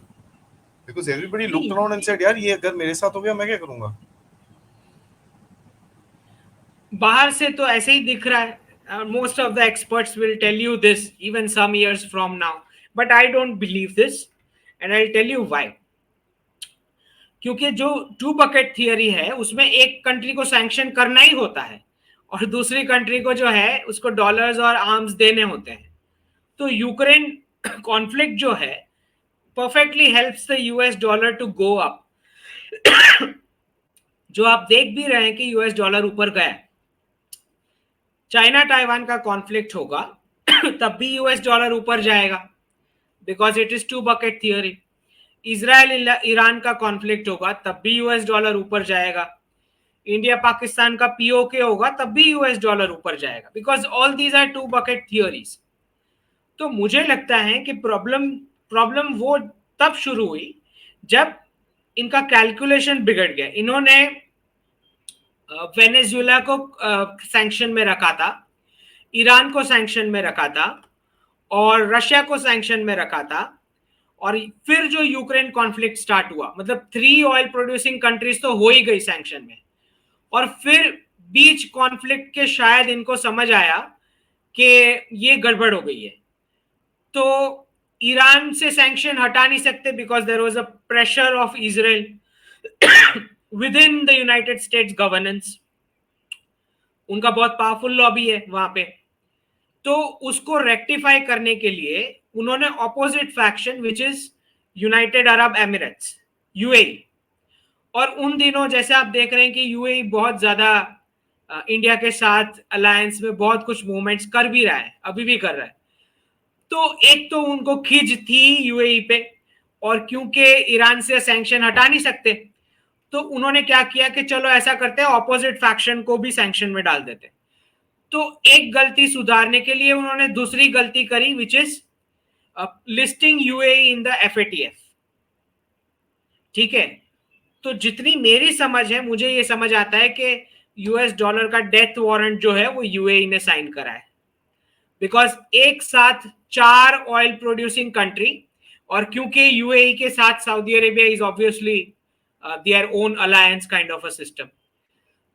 because everybody looked around and said यार ये अगर मेरे साथ हो गया मैं क्या करूंगा. बाहर से तो ऐसे ही दिख रहा है. Most of the experts will tell you this even some years from now, but I don't believe this, and I tell you why. क्योंकि जो टू बकेट थियरी है उसमें एक कंट्री को सैंक्शन करना ही होता है, और दूसरी कंट्री को जो है उसको डॉलर्स और आर्म्स देने होते हैं. तो यूक्रेन कॉन्फ्लिक्ट जो है perfectly helps the US dollar to go up. जो आप देख भी रहे हैं कि यूएस डॉलर ऊपर गया. चाइना ताइवान का कॉन्फ्लिक्ट होगा तब भी यूएस डॉलर ऊपर जाएगा. Because it is two bucket theory. Israel Iran का कॉन्फ्लिक्ट होगा तब भी यूएस डॉलर ऊपर जाएगा, इंडिया पाकिस्तान का पीओके होगा तब भी यूएस डॉलर ऊपर जाएगा, because all these are two bucket theories. तो मुझे लगता है कि प्रॉब्लम प्रॉब्लम वो तब शुरू हुई जब इनका कैलकुलेशन बिगड़ गया। इन्होंने वेनेजुएला को सैंक्शन में रखा था, ईरान को सैंक्शन में रखा था, और रशिया को सैंक्शन में रखा था, और फिर जो यूक्रेन कॉन्फ्लिक्ट स्टार्ट हुआ, मतलब 3 ऑयल प्रोड्यूसिंग कंट्रीज तो हो ही गई सैंक्शन में, और फिर बीच कॉन्फ्लिक्ट के शायद इनको समझ आया कि ये गड़बड़ हो गई है। तो ईरान से सैंक्शन हटा नहीं सकते because there was a pressure of Israel within the United States governance. उनका बहुत पावरफुल लॉबी है वहां पे। तो उसको रेक्टिफाई करने के लिए उन्होंने opposite faction which is United Arab Emirates, UAE, और उन दिनों जैसे आप देख रहे हैं कि यूएई बहुत ज्यादा इंडिया के साथ अलायंस में बहुत कुछ मूवमेंट्स कर भी रहा है, अभी भी कर रहा है। तो एक तो उनको खिंच थी यूएई पे, और क्योंकि ईरान से सैंक्शन हटा नहीं सकते तो उन्होंने क्या किया कि चलो ऐसा करते हैं, ऑपोजिट फैक्शन को भी सैंक्शन में डाल देते। तो एक गलती सुधारने के लिए उन्होंने दूसरी गलती करी which is listing UAE in the FATF. ठीक है, तो जितनी मेरी समझ है, मुझे ये समझ आता है कि यूएस डॉलर का डेथ वारंट जो है वो यूएई ने साइन करा है, बिकॉज एक साथ 4 ऑयल प्रोड्यूसिंग कंट्री, और क्योंकि यूएई के साथ Saudi Arabia is obviously their own alliance kind of a system,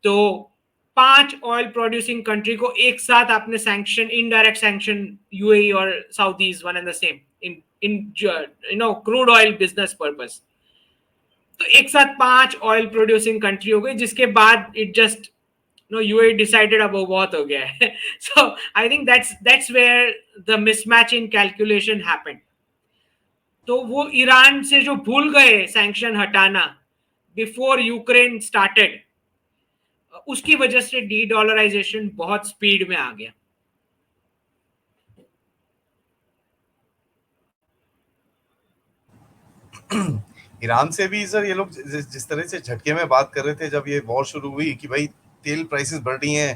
तो 5 ऑयल प्रोड्यूसिंग कंट्री को एक साथ आपने सैंक्शन, इनडायरेक्ट सैंक्शन, यूएई और Saudi is one and the same in crude oil business purpose. तो एक साथ 5 ऑयल प्रोड्यूसिंग कंट्री हो गई, जिसके बाद इट जस्ट यूएई डिसाइडेड अब वो बहुत हो गया है। So I think that's where the mismatch in calculation happened. तो वो ईरान से जो भूल गए सैंक्शन हटाना बिफोर यूक्रेन स्टार्टेड, उसकी वजह से डी डॉलराइजेशन बहुत स्पीड में आ गया। ईरान से भी सर ये लोग जिस तरह से झटके में बात कर रहे थे जब ये वॉर शुरू हुई कि भाई तेल प्राइसेस बढ़ रही हैं,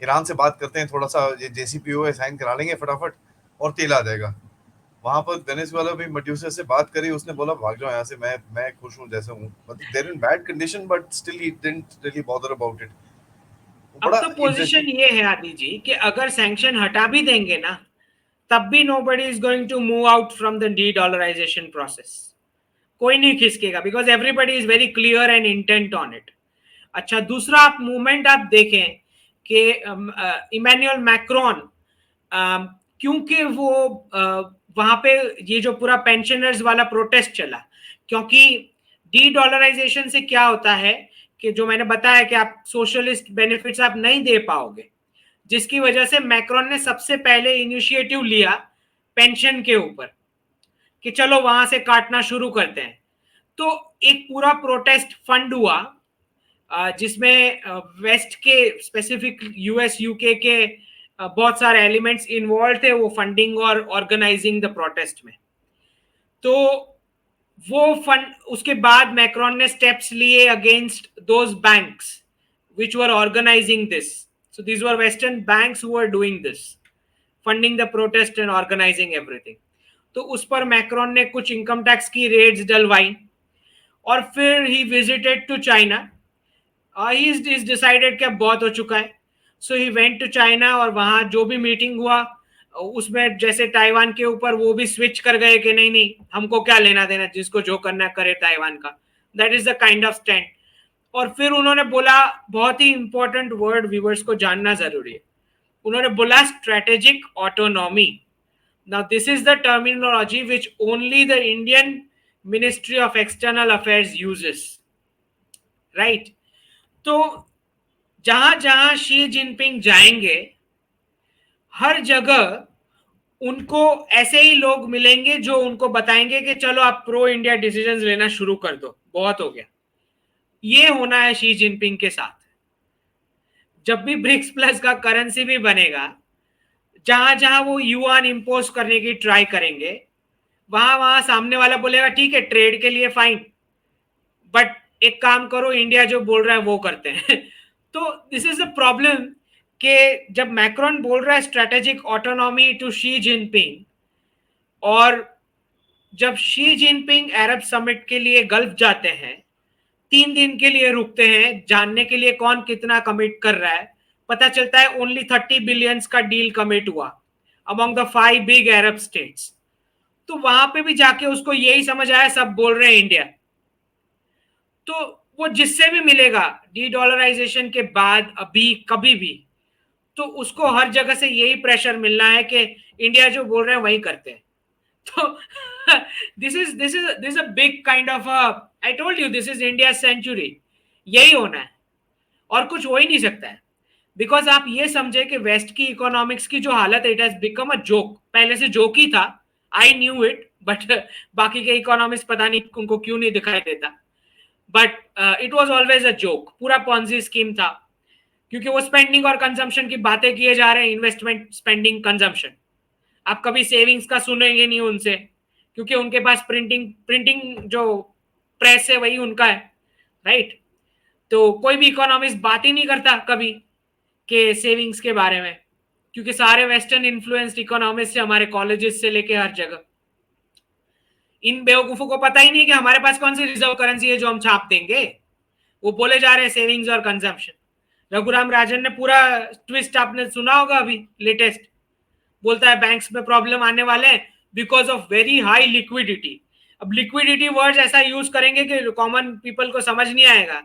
ईरान से बात करते हैं, थोड़ा सा जेसीपीओए साइन करा लेंगे फटाफट और तेल आ जाएगा। वहां पर वेनेजुएला भी मड्यूसर से बात करी, उसने बोला भाग जाओ यहाँ से, मैं खुश हूँ जैसे हूँ, मतलब they're in bad condition but still he didn't really bother about it. अब बड़ा तो पोजीशन ये है आदि जी कि अगर सैंक्शन हटा भी देंगे ना, तब भी nobody is going to move out from the D dollarisation process. कोई नहीं खिसकेगा because everybody is very clear and intent on it. अच्छा, दूसरा आप मूवमेंट आप देखें कि इमैनुअल मैक्रोन, क्योंकि वो वहां पे ये जो पूरा पेंशनर्स वाला प्रोटेस्ट चला, क्योंकि डी डॉलराइजेशन से क्या होता है कि जो मैंने बताया कि आप सोशलिस्ट बेनिफिट्स आप नहीं दे पाओगे, जिसकी वजह से मैक्रोन ने सबसे पहले इनिशिएटिव लिया पेंशन के ऊपर कि चलो वहां से काटना शुरू करते हैं। तो एक पूरा प्रोटेस्ट फंड हुआ जिसमें वेस्ट के स्पेसिफिक यूएस यूके के बहुत सारे एलिमेंट्स इन्वॉल्व थे वो फंडिंग और ऑर्गेनाइजिंग द प्रोटेस्ट में। तो वो फंड, उसके बाद मैक्रोन ने स्टेप्स लिए against those banks which were organizing this. So these were Western banks who were doing this, funding the protest and organizing everything. तो उस पर मैक्रोन ने कुछ इनकम टैक्स की रेड्स डलवाई, और फिर he visited to China. He is decided कि अब बहुत हो चुका है, so he went to China, और वहां जो भी मीटिंग हुआ उसमें जैसे ताइवान के ऊपर वो भी स्विच कर गए कि नहीं नहीं हमको क्या लेना देना, जिसको जो करना करे ताइवान का, that is the kind of stand. और फिर उन्होंने बोला, बहुत ही इंपॉर्टेंट वर्ड व्यूअर्स को जानना जरूरी है, उन्होंने बोला strategic autonomy. Now this is the terminology which only the Indian ministry of external affairs uses, right. तो जहां जहां शी जिनपिंग जाएंगे हर जगह उनको ऐसे ही लोग मिलेंगे जो उनको बताएंगे कि चलो आप प्रो इंडिया डिसीजंस लेना शुरू कर दो, बहुत हो गया। ये होना है शी जिनपिंग के साथ। जब भी ब्रिक्स प्लस का करेंसी भी बनेगा, जहां जहां वो युआन इंपोज करने की ट्राई करेंगे, वहां वहां सामने वाला बोलेगा ठीक है ट्रेड के लिए फाइन, बट एक काम करो इंडिया जो बोल रहा है वो करते हैं। तो दिस इज द प्रॉब्लम कि जब मैक्रोन बोल रहा है strategic autonomy to Xi Jinping, और जब शी जिनपिंग अरब समिट के लिए गल्फ जाते हैं, 3 दिन के लिए रुकते हैं जानने के लिए कौन कितना कमिट कर रहा है, पता चलता है ओनली 30 बिलियंस का डील कमिट हुआ among the 5 big Arab states. तो वहां पे भी जाके उसको यही समझ आया सब बोल रहे हैं इंडिया। तो वो जिससे भी मिलेगा डी डॉलराइजेशन के बाद अभी कभी भी, तो उसको हर जगह से यही प्रेशर मिलना है कि इंडिया जो बोल रहे हैं वही करते हैं। तो this a big kind of I told you this is India century, यही होना है और कुछ हो ही नहीं सकता है। बिकॉज आप ये समझे कि वेस्ट की इकोनॉमिक्स की जो हालत है, it has become a joke. पहले से जोक ही था, आई न्यू इट, बट बाकी के इकोनॉमिक्स पता नहीं उनको क्यों नहीं दिखाई देता, but it was always a joke, पूरा पॉन्जी स्कीम था। क्योंकि वो स्पेंडिंग और कंजम्पशन की बातें किए जा रहे हैं, इन्वेस्टमेंट स्पेंडिंग कंजम्पशन। आप कभी सेविंग्स का सुनेंगे नहीं उनसे, क्योंकि उनके पास प्रिंटिंग प्रिंटिंग जो प्रेस है वही उनका है, राइट। तो कोई भी इकोनॉमिस्ट बात ही नहीं करता कभी के सेविंग्स के बारे में, क्योंकि सारे वेस्टर्न इन्फ्लुएंस्ड इकोनॉमिस्ट है हमारे कॉलेजेस से लेके हर जगह। इन बेवकूफों को पता ही नहीं कि हमारे पास कौन सी रिजर्व करेंसी है जो हम छाप देंगे। वो बोले जा रहे हैं सेविंग्स और कंजम्पशन। रघुराम राजन ने पूरा ट्विस्ट आपने सुना होगा अभी लेटेस्ट, बोलता है बैंक्स में प्रॉब्लम आने वाले हैं because of very high liquidity. अब लिक्विडिटी वर्ड ऐसा यूज करेंगे कि कॉमन पीपल को समझ नहीं आएगा।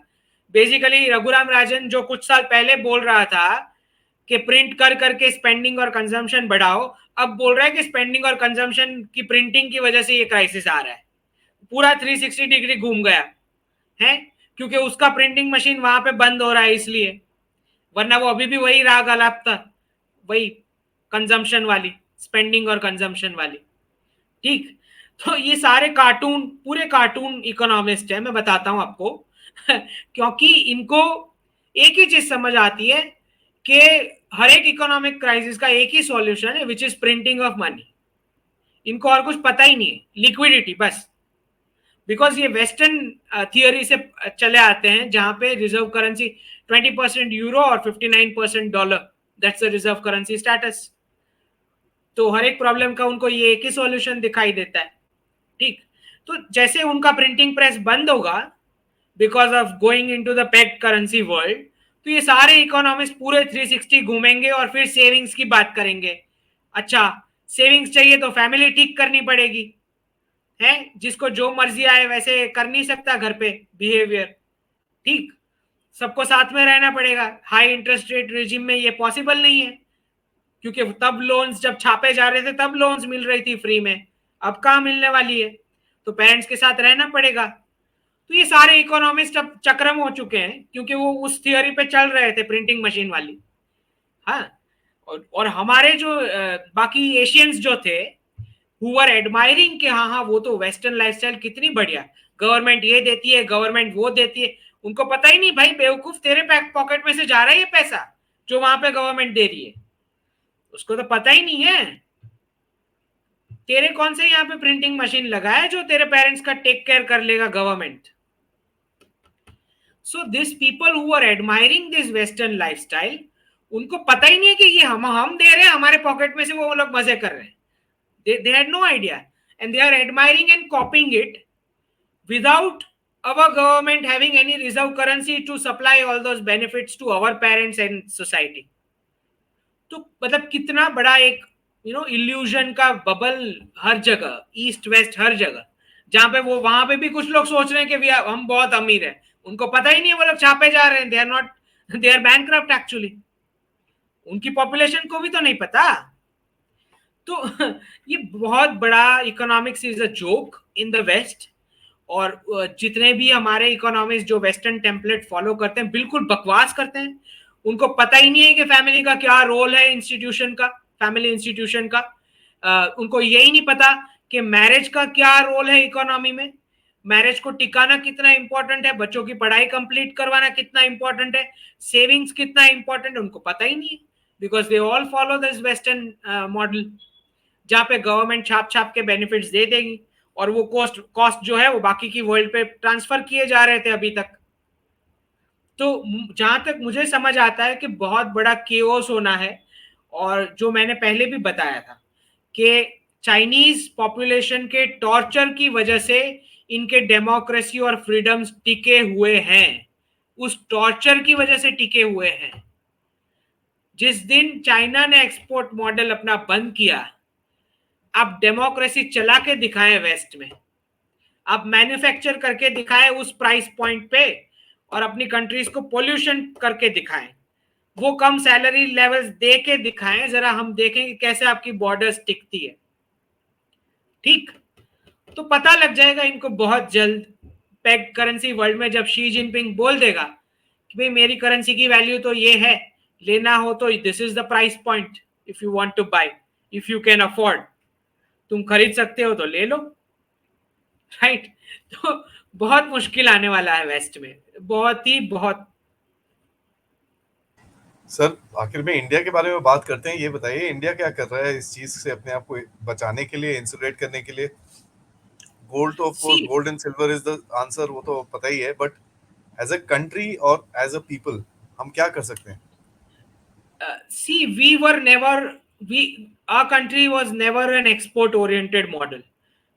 बेसिकली रघुराम राजन जो कुछ साल पहले बोल रहा था कि प्रिंट कर करके स्पेंडिंग और कंजम्पशन बढ़ाओ, अब बोल रहा है कि स्पेंडिंग और कंजम्पशन की प्रिंटिंग की वजह से ये क्राइसिस आ रहा है। पूरा 360 डिग्री घूम गया है, क्योंकि उसका प्रिंटिंग मशीन वहां पे बंद हो रहा है इसलिए, वरना वो अभी भी वही राग अलापता, वही कंजम्पशन वाली, स्पेंडिंग और कंजम्पशन वाली। ठीक। तो ये सारे कार्टून, पूरे कार्टून इकोनॉमिस्ट है, मैं बताता हूं आपको। क्योंकि इनको एक ही चीज समझ आती है कि हर एक इकोनॉमिक क्राइसिस का एक ही सॉल्यूशन है, which is printing of money. इनको और कुछ पता ही नहीं है, लिक्विडिटी बस। बिकॉज ये वेस्टर्न थियोरी से चले आते हैं, जहां पे रिजर्व करेंसी 20% यूरो और 59% dollar, that's the reserve currency status. तो हर एक प्रॉब्लम का उनको ये एक ही सॉल्यूशन दिखाई देता है। ठीक। तो जैसे उनका प्रिंटिंग प्रेस बंद होगा because of going into the pegged currency world, तो ये सारे इकोनॉमिस्ट पूरे 360 घूमेंगे और फिर सेविंग्स की बात करेंगे। अच्छा, सेविंग्स चाहिए तो फैमिली ठीक करनी पड़ेगी, है जिसको जो मर्जी आए वैसे कर नहीं सकता घर पे बिहेवियर। ठीक। सबको साथ में रहना पड़ेगा, हाई इंटरेस्ट रेट रेजिम में ये पॉसिबल नहीं है, क्योंकि तब लोन्स जब छापे जा रहे थे तब लोन्स मिल रही थी फ्री में, अब कहाँ मिलने वाली है। तो पेरेंट्स के साथ रहना पड़ेगा। तो ये सारे इकोनॉमिस्ट अब चक्रम हो चुके हैं, क्योंकि वो उस थियोरी पे चल रहे थे, प्रिंटिंग मशीन वाली। हाँ। और हमारे जो बाकी एशियंस जो थे, हु आर एडमायरिंग कि हाँ हाँ वो तो वेस्टर्न लाइफस्टाइल कितनी बढ़िया, गवर्नमेंट ये देती है, गवर्नमेंट वो देती है। उनको पता ही नहीं भाई बेवकूफ, तेरे पॉकेट में से जा रहा है ये पैसा जो वहां पे गवर्नमेंट दे रही है, उसको तो पता ही नहीं है तेरे कौन से यहाँ पे प्रिंटिंग मशीन लगा है जो तेरे पेरेंट्स का टेक केयर कर लेगा government. So this people who are admiring this western lifestyle, उनको पता ही नहीं है कि ये हम दे रहे हैं, हमारे पॉकेट में से वो लोग मजे कर रहे हैं। they had no idea, and they are admiring and copying it without our government having any reserve currency to supply all those benefits to our parents and society. तो मतलब कितना बड़ा एक इल्यूजन का बबल हर जगह, ईस्ट वेस्ट हर जगह, जहां पे वो वहां पे भी कुछ लोग सोच रहे हैं कि हम बहुत अमीर हैं, उनको पता ही नहीं है वो लोग छापे जा रहे हैं, they are not, they are bankrupt actually, उनकी पॉपुलेशन को भी तो नहीं पता। तो ये बहुत बड़ा economics is a joke in the west. और जितने भी हमारे इकोनॉमिक्स जो वेस्टर्न टेम्पलेट फॉलो करते हैं बिल्कुल बकवास करते हैं। उनको पता ही नहीं है कि फैमिली का क्या रोल है, इंस्टीट्यूशन का, फैमिली इंस्टीट्यूशन का। उनको यही नहीं पता कि मैरिज का क्या रोल है इकोनॉमी में, मैरिज को टिकाना कितना इंपॉर्टेंट है, बच्चों की पढ़ाई कंप्लीट करवाना कितना इंपॉर्टेंट है, सेविंग्स कितना इंपॉर्टेंट है, उनको पता ही नहीं है, because they all follow this western model. जहां पे गवर्नमेंट छाप छाप के बेनिफिट्स दे देगी और वो कॉस्ट जो है वो बाकी की वर्ल्ड पे ट्रांसफर किए जा रहे थे अभी तक। तो जहां तक मुझे समझ आता है कि बहुत बड़ा केओस होना है, और जो मैंने पहले भी बताया था कि चाइनीज पॉपुलेशन के टॉर्चर की वजह से इनके डेमोक्रेसी और फ्रीडम्स टिके हुए हैं, उस टॉर्चर की वजह से टिके हुए हैं। जिस दिन चाइना ने एक्सपोर्ट मॉडल अपना बंद किया, आप डेमोक्रेसी चला के दिखाएं वेस्ट में, आप मैन्युफैक्चर करके दिखाएं उस प्राइस पॉइंट पे, और अपनी कंट्रीज को पोल्यूशन करके दिखाएं, वो कम सैलरी लेवल्स दे के दिखाएं, जरा हम देखेंगे कैसे आपकी बॉर्डर्स टिकती है। ठीक, तो पता लग जाएगा इनको बहुत जल्द। पेग करेंसी वर्ल्ड में जब शी जिनपिंग बोल देगा कि भाई मेरी करेंसी की वैल्यू तो ये है, लेना हो तो this is the price point, if you want to buy, if you can afford, तुम खरीद सकते हो तो ले लो, राइट। तो बहुत मुश्किल आने वाला है वेस्ट में, बहुत ही बहुत। सर आखिर में इंडिया के बारे में बात करते हैं। ये बताइए इंडिया क्या कर रहा है इस चीज से अपने आप को बचाने के लिए, इंसुलेट करने के लिए? गोल्ड तो ऑफ सी course, gold and silver is the answer, वो तो पता ही है, बट एज अ कंट्री और एज अ पीपल हम क्या कर सकते हैं? See we were never, we our country was never an export oriented model.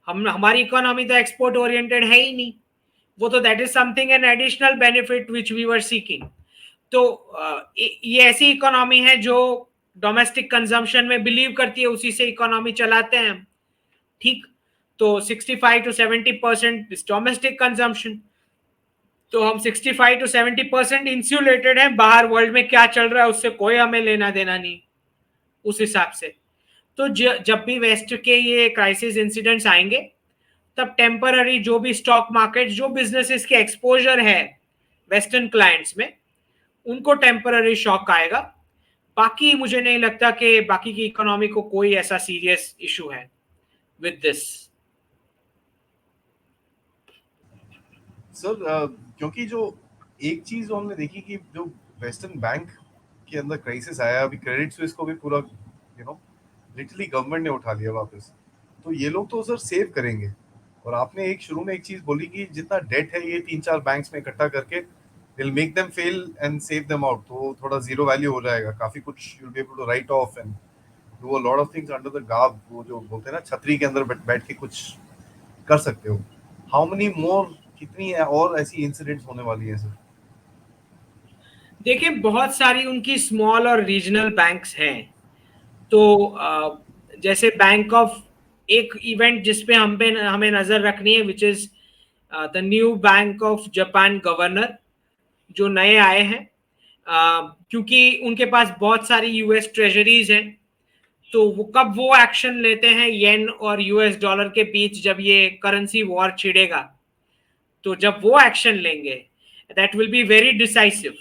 हम, हमारी इकोनॉमी तो एक्सपोर्ट ओरिएंटेड है ही नहीं, वो तो that is something an additional benefit which we were seeking. तो ये ऐसी इकोनॉमी है जो डोमेस्टिक कंजम्पशन में बिलीव करती है, उसी से इकोनॉमी चलाते हैं हम। ठीक, तो 65 to 70% डोमेस्टिक कंजम्पशन, तो हम 65 to 70% इंस्यूलेटेड हैं, बाहर वर्ल्ड में क्या चल रहा है उससे कोई हमें लेना देना नहीं उस हिसाब से। तो जब भी वेस्ट के ये क्राइसिस इंसिडेंट्स आएंगे, तब टेम्पररी जो भी स्टॉक मार्केट, जो बिजनेसेस के एक्सपोजर है वेस्टर्न क्लाइंट्स में, उनको टेम्पररी शॉक आएगा। बाकी मुझे नहीं लगता कि बाकी की इकोनॉमी को कोई ऐसा सीरियस इशू है विद दिस। सर क्योंकि जो एक चीज जो हमने देखी कि जो वेस्टर्न बैंक के अंदर क्राइसिस आया, अभी क्रेडिट स्विस को भी पूरा लिटरली गवर्नमेंट ने उठा लिया वापस। तो ये लोग तो सर सेव करेंगे, और आपने एक शुरू में एक चीज बोली कि जितना डेट है ये 3-4 बैंक्स में इकट्ठा करके will make them fail and save them out, तो थोड़ा जीरो वैल्यू हो जाएगा, काफी कुछ you will be able to write off and do a lot of things under the garb, वो जो बोलते हैं ना छतरी के अंदर बैठ के कुछ कर सकते हो। हाउ मेनी मोर, कितनी है और ऐसी इंसिडेंट्स होने वाली है सर? देखिए बहुत सारी उनकी स्मॉल और रीजनल बैंक्स हैं। तो जैसे बैंक ऑफ, एक इवेंट जिसपे हमें नजर रखनी है, which is the new bank of Japan governor, जो नए आए हैं। क्योंकि उनके पास बहुत सारी यूएस ट्रेजरीज हैं, तो वो कब वो एक्शन लेते हैं येन और यूएस डॉलर के बीच, जब ये करेंसी वॉर छिड़ेगा, तो जब वो एक्शन लेंगे that will be very decisive,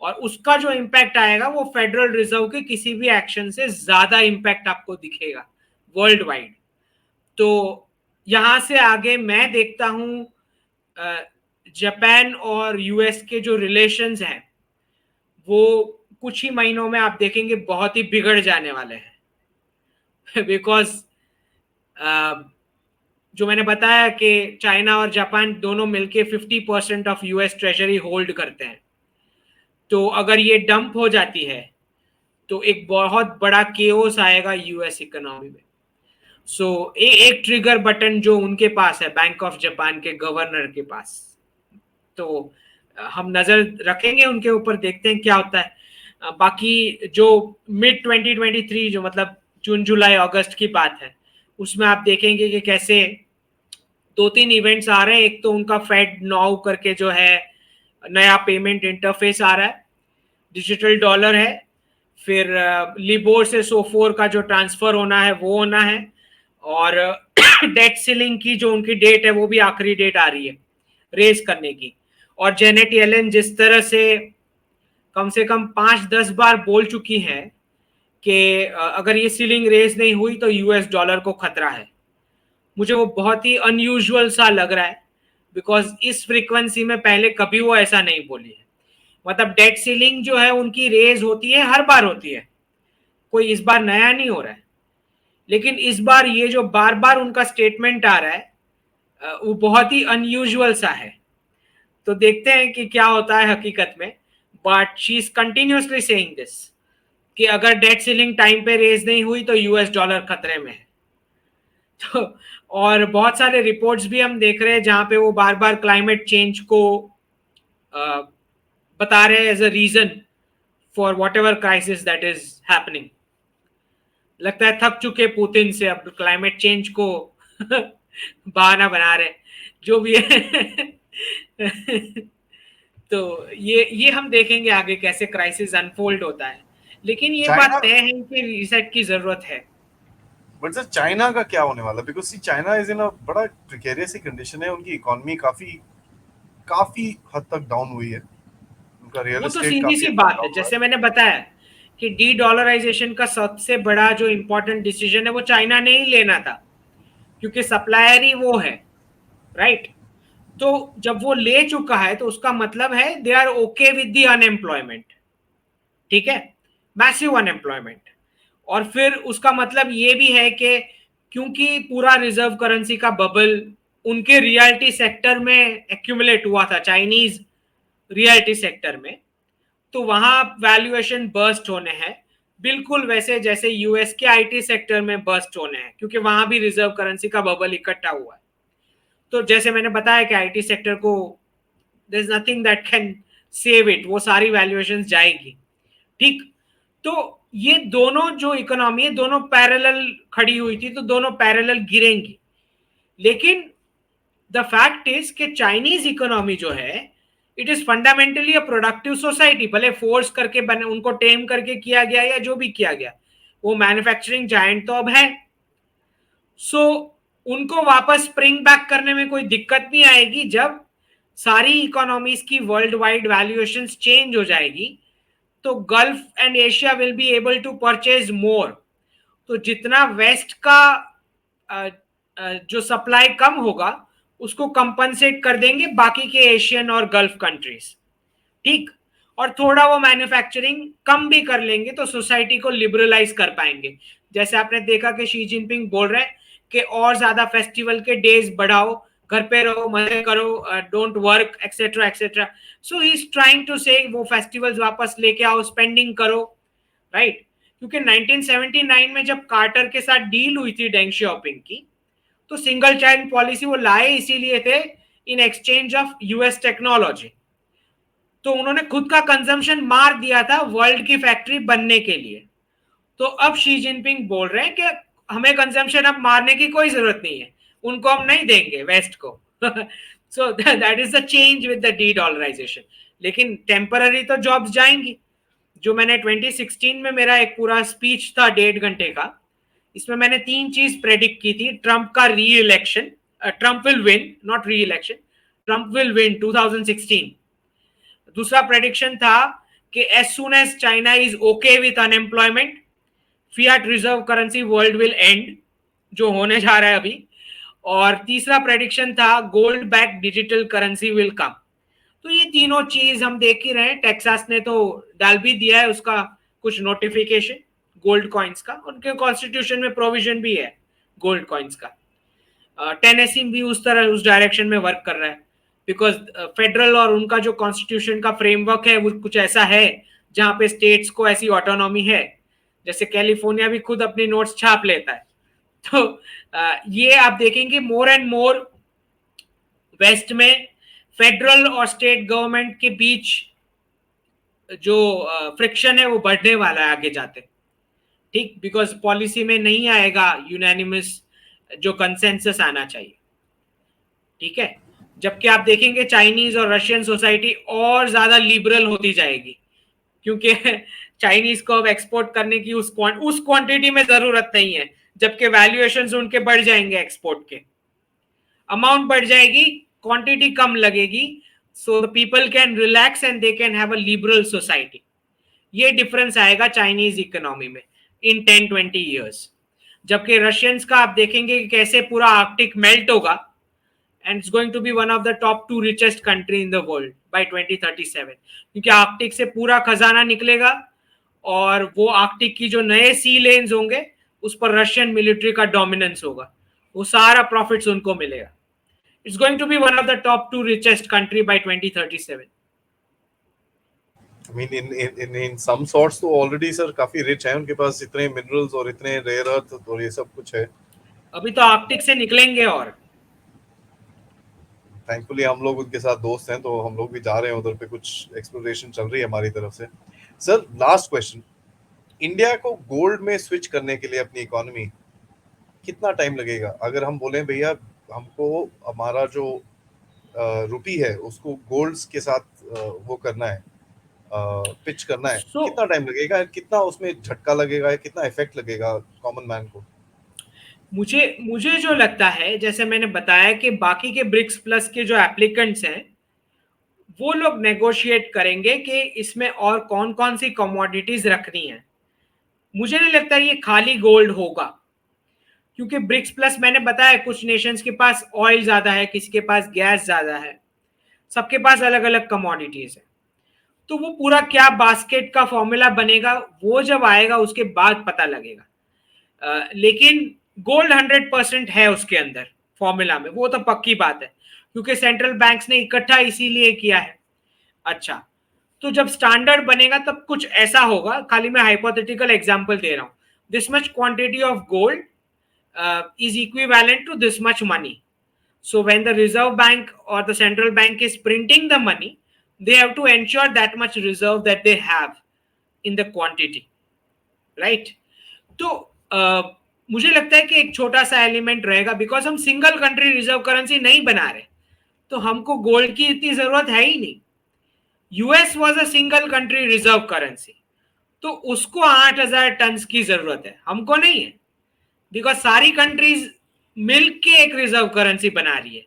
और उसका जो इम्पैक्ट आएगा वो फेडरल रिजर्व के किसी भी एक्शन से ज्यादा इम्पैक्ट आपको दिखेगा वर्ल्ड वाइड। तो यहां से आगे मैं देखता हूं जापान और यूएस के जो रिलेशंस हैं वो कुछ ही महीनों में आप देखेंगे बहुत ही बिगड़ जाने वाले हैं। बिकॉज जो मैंने बताया कि चाइना और जापान दोनों मिलके 50% ऑफ यूएस ट्रेजरी होल्ड करते हैं, तो अगर ये डंप हो जाती है तो एक बहुत बड़ा केओस आएगा यूएस इकोनॉमी में। सो एक ट्रिगर बटन जो उनके पास है बैंक ऑफ जापान के गवर्नर के पास, तो हम नजर रखेंगे उनके ऊपर, देखते हैं क्या होता है। बाकी जो मिड 2023, जो मतलब जून जुलाई अगस्त की बात है, उसमें आप देखेंगे कि कैसे 2-3 इवेंट्स आ रहे हैं। एक तो उनका फेड नाउ करके जो है नया पेमेंट इंटरफेस आ रहा है, डिजिटल डॉलर है। फिर लिबोर से सोफोर का जो ट्रांसफर होना है वो होना है, और डेट सीलिंग की जो उनकी डेट है वो भी आखिरी डेट आ रही है रेज करने की। और जेनेट येलेन जिस तरह से कम 5-10 बार बोल चुकी हैं कि अगर ये सीलिंग रेज नहीं हुई तो यूएस डॉलर को खतरा है, मुझे वो बहुत ही अनयूजुअल सा लग रहा है, बिकॉज इस फ्रीक्वेंसी में पहले कभी वो ऐसा नहीं बोली है। मतलब डेट सीलिंग जो है उनकी रेज होती है, हर बार होती है, कोई इस बार नया नहीं हो रहा है। लेकिन इस बार ये जो बार बार उनका स्टेटमेंट आ रहा है वो बहुत ही अनयूजुअल सा है। तो देखते हैं कि क्या होता है हकीकत में, but she is continuously saying this कि अगर डेट सीलिंग टाइम पे रेज नहीं हुई तो यूएस डॉलर खतरे में है। तो और बहुत सारे रिपोर्ट्स भी हम देख रहे हैं जहां पे वो बार बार क्लाइमेट चेंज को बता रहे हैं as a reason for whatever crisis that is happening. लगता है थक चुके पुतिन से, अब क्लाइमेट चेंज को बहाना बना रहे जो भी है। तो ये हम देखेंगे आगे कैसे क्राइसिस अनफोल्ड होता है, लेकिन ये बात चाइना, तय है कि रीसेट की जरूरत है। बट सर चाइना का क्या होने वाला? Because see China is in a बड़ा प्रिकेरियस कंडीशन है, उनकी इकोनॉमी काफी काफी हद तक डाउन हुई है, उनका रियल वो तो एस्टेट सीधी काफी सी हद तक बात है, डाउन हुआ है। जैसे मैंने बताया कि डी डॉलराइजेशन का सबसे बड़ा जो इंपॉर्टेंट डिसीजन है वो चाइना ने ही लेना था, क्योंकि सप्लायर ही वो है, राइट। तो जब वो ले चुका है तो उसका मतलब है they are okay with the unemployment, ठीक है, मैसिव अनएम्प्लॉयमेंट। और फिर उसका मतलब ये भी है कि क्योंकि पूरा रिजर्व करेंसी का बबल उनके रियलिटी सेक्टर में एक्यूमुलेट हुआ था, चाइनीज रियलिटी सेक्टर में, तो वहां वैल्यूएशन बर्स्ट होने हैं, बिल्कुल वैसे जैसे यूएस के आईटी सेक्टर में बर्स्ट होने हैं, क्योंकि वहां भी रिजर्व करेंसी का बबल इकट्ठा हुआ है। तो जैसे मैंने बताया कि आईटी सेक्टर को there is nothing that can save it, वो सारी वैल्यूएशन जाएगी, ठीक। तो ये दोनों जो इकोनॉमी है दोनों पैरेलल खड़ी हुई थी, तो दोनों पैरेलल गिरेंगी। लेकिन द फैक्ट इज कि चाइनीज इकोनॉमी जो है it is fundamentally a productive society, भले फोर्स करके बने, उनको टेम करके किया गया या जो भी किया गया, वो मैन्युफैक्चरिंग जायंट तो अब है। सो उनको वापस स्प्रिंग बैक करने में कोई दिक्कत नहीं आएगी जब सारी इकोनॉमीज की वर्ल्ड वाइड वैल्यूएशन चेंज हो जाएगी, तो Gulf and Asia will be able to purchase more. तो जितना वेस्ट का जो सप्लाई कम होगा उसको कंपनसेट कर देंगे बाकी के एशियन और गल्फ कंट्रीज, ठीक। और थोड़ा वो मैन्युफैक्चरिंग कम भी कर लेंगे तो सोसाइटी को लिबरलाइज कर पाएंगे। जैसे आपने देखा कि शी जिनपिंग बोल रहे हैं कि और ज्यादा फेस्टिवल के डेज बढ़ाओ, घर पे रहो, मजे करो, don't work etcetera etcetera. So he is trying to say वो फेस्टिवल्स वापस लेके आओ, स्पेंडिंग करो, राइट। क्योंकि 1979 में जब कार्टर के साथ डील हुई थी डेंग शॉपिंग की, तो सिंगल चाइल्ड पॉलिसी वो लाए इसीलिए थे in exchange of US technology. तो उन्होंने खुद का कंजम्पशन मार दिया था वर्ल्ड की फैक्ट्री बनने के लिए। तो अब शी जिनपिंग बोल रहे हैं कि हमें कंजम्पशन अब मारने की कोई जरूरत नहीं है, उनको हम नहीं देंगे वेस्ट को। So that is the change with the D dollarisation. लेकिन टेम्पररी तो जॉब्स जाएंगी। जो मैंने 2016 में मेरा एक पूरा स्पीच था 1.5 घंटे का, इसमें मैंने 3 चीज प्रेडिक्ट की थी। ट्रंप का re election, Trump will win, not re election, Trump will win 2016। दूसरा प्रेडिक्शन था कि as soon as China is okay with unemployment, fiat reserve currency world will end, जो होने जा रहा है अभी। और तीसरा प्रेडिक्शन था gold back digital currency will come. तो ये तीनों चीज हम देख ही रहे हैं। टेक्सास ने तो डाल भी दिया है उसका कुछ नोटिफिकेशन गोल्ड कॉइन्स का, उनके कॉन्स्टिट्यूशन में प्रोविजन भी है गोल्ड कॉइन्स का। टेनेसी भी उस तरह उस डायरेक्शन में वर्क कर रहा है, बिकॉज फेडरल और उनका जो कॉन्स्टिट्यूशन का फ्रेमवर्क है वो कुछ ऐसा है जहां पे स्टेट्स को ऐसी ऑटोनॉमी है, जैसे कैलिफोर्निया भी खुद अपनी नोट्स छाप लेता है। तो ये आप देखेंगे मोर एंड मोर वेस्ट में फेडरल और स्टेट गवर्नमेंट के बीच जो फ्रिक्शन है वो बढ़ने वाला है आगे जाते, ठीक। बिकॉज पॉलिसी में नहीं आएगा यूनानिमस जो कंसेंसस आना चाहिए, ठीक है। जबकि आप देखेंगे चाइनीज और रशियन सोसाइटी और ज्यादा लिबरल होती जाएगी, क्योंकि चाइनीज को अब एक्सपोर्ट करने की उस क्वांटिटी में जरूरत नहीं है, जबकि वैल्यूएशंस उनके बढ़ जाएंगे, एक्सपोर्ट के अमाउंट बढ़ जाएगी, क्वांटिटी कम लगेगी, so the people can relax and they can have a liberal society. ये डिफरेंस आएगा चाइनीज इकोनॉमी में इन 10-20 ईयर्स। जबकि रशियंस का आप देखेंगे कि कैसे पूरा आर्कटिक मेल्ट होगा and it's going to be one of the top 2 richest country in the world by 2037, क्योंकि आर्कटिक से पूरा खजाना निकलेगा और वो आर्कटिक की जो नए सी लेन्स होंगे उस पर रशियन मिलिट्री का डोमिनेंस होगा, वो सारा प्रॉफिट्स उनको मिलेगा. It's going to be one of the top 2 richest country by 2037. I mean, in some sorts तो already सर काफी rich है, उनके पास इतने minerals और इतने rare earth और ये सब कुछ है. अभी तो आर्कटिक से निकलेंगे और थैंकफुली हम लोग उनके साथ दोस्त हैं, तो हम लोग भी जा रहे हैं उधर पे, कुछ एक्सप्लोरेशन चल रही है हमारी तरफ से. सर लास्ट क्वेश्चन, इंडिया को गोल्ड में स्विच करने के लिए अपनी इकोनॉमी कितना टाइम लगेगा? अगर हम बोलें भैया हमको हमारा जो रुपी है उसको गोल्ड्स के साथ वो करना है, पिच करना है, सो कितना टाइम लगेगा, कितना उसमें झटका लगेगा, कितना इफेक्ट लगेगा कॉमन मैन को? मुझे मुझे जो लगता है, जैसे मैंने बताया कि बाकी के ब्रिक्स प्लस के जो एप्लीकेंट्स हैं वो लोग नेगोशिएट करेंगे कि इसमें और कौन कौन सी कमोडिटीज रखनी है. मुझे नहीं लगता ये खाली गोल्ड होगा, क्योंकि ब्रिक्स प्लस मैंने बताया कुछ नेशंस के पास ऑयल ज्यादा है, किसी के पास गैस ज्यादा है, सबके पास अलग अलग कमोडिटीज है. तो वो पूरा क्या बास्केट का फॉर्मूला बनेगा वो जब आएगा उसके बाद पता लगेगा. लेकिन गोल्ड 100% है उसके अंदर फॉर्मूला में, वो तो पक्की बात है, क्योंकि सेंट्रल बैंक्स ने इकट्ठा इसीलिए किया है. अच्छा, तो जब स्टैंडर्ड बनेगा तब कुछ ऐसा होगा, खाली मैं हाइपोथेटिकल एग्जांपल दे रहा हूं. This much quantity of gold is equivalent to this much money. So when the reserve bank or the central bank is printing the money, they have to ensure that much reserve that they have in the quantity, right? तो मुझे लगता है कि एक छोटा सा element रहेगा, because हम सिंगल कंट्री रिजर्व करेंसी नहीं बना रहे, तो हमको गोल्ड की इतनी जरूरत है ही नहीं. US was a single country reserve currency, तो उसको 8,000 टन की जरूरत है, हमको नहीं है, बिकॉज सारी कंट्रीज मिल के एक रिजर्व करेंसी बना रही है.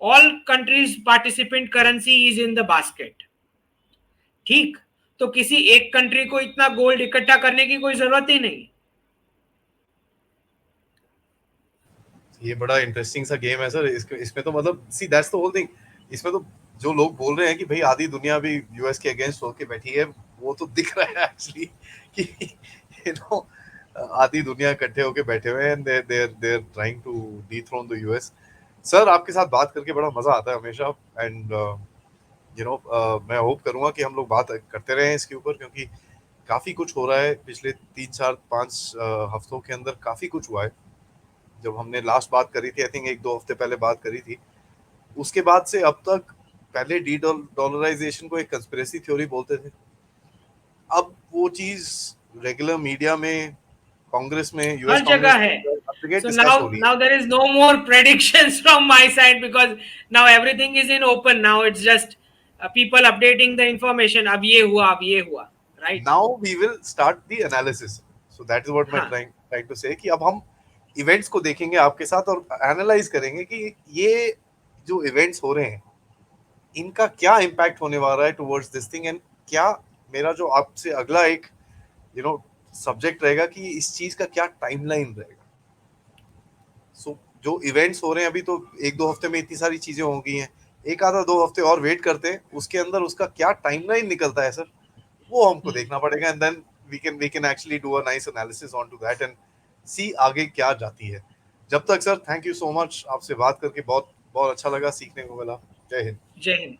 All countries participant currency is in the basket. ठीक, तो किसी एक कंट्री को इतना गोल्ड इकट्ठा करने की कोई जरूरत ही नहीं. ये बड़ा इंटरेस्टिंग सा गेम है सर. इसमें तो मतलब see that's the whole thing. इसमें तो जो लोग बोल रहे हैं कि भाई आधी दुनिया भी यूएस के अगेंस्ट होके बैठी है, वो तो दिख रहा है एक्चुअली कि यू नो आधी दुनिया इकट्ठे होके बैठे हुए हैं and they are trying to dethrone the US. Sir आपके साथ बात करके बड़ा मजा आता है हमेशा, एंड मैं होप करूंगा कि हम लोग बात करते रहें इसके ऊपर, क्योंकि काफी कुछ हो रहा है. पिछले 3-4-5 हफ्तों के अंदर काफी कुछ हुआ है. जब हमने लास्ट बात करी थी, आई थिंक 1-2 हफ्ते पहले बात करी थी, उसके बाद से अब तक, पहले डी डॉलराइजेशन को एक कंस्पिरेसी थ्योरी बोलते थे, अब वो चीज रेगुलर मीडिया में, कांग्रेस में, यूएस हर कांग्रेस जगह में है. डिस्कस So हो रही है. now there is no more predictions from my side, because now everything is in open. Now it's just people updating the information. अब ये हुआ, अब ये हुआ, right? Now we will start the analysis. So that is what मैं हाँ. trying to say कि अब हम इवेंट्स को देखेंगे आपके साथ और एनालाइज करेंगे कि ये जो इवेंट्स हो रहे हैं इनका क्या इम्पैक्ट होने वाला है टुवर्ड्स दिस थिंग, एंड क्या मेरा जो आपसे अगला एक सब्जेक्ट रहेगा कि इस चीज का क्या टाइमलाइन रहेगा. सो जो इवेंट्स हो रहे हैं अभी, तो 1-2 हफ्ते में इतनी सारी चीजें हो गई हैं, एक आधा 2 हफ्ते और वेट करते हैं, उसके अंदर उसका क्या टाइमलाइन निकलता है सर, वो हमको देखना पड़ेगा. And then we can actually do a nice analysis on to that and see आगे क्या जाती है. जब तक sir, thank you so much, आपसे बात करके बहुत बहुत अच्छा लगा, सीखने को मिला. जय हिंद. जय हिंद.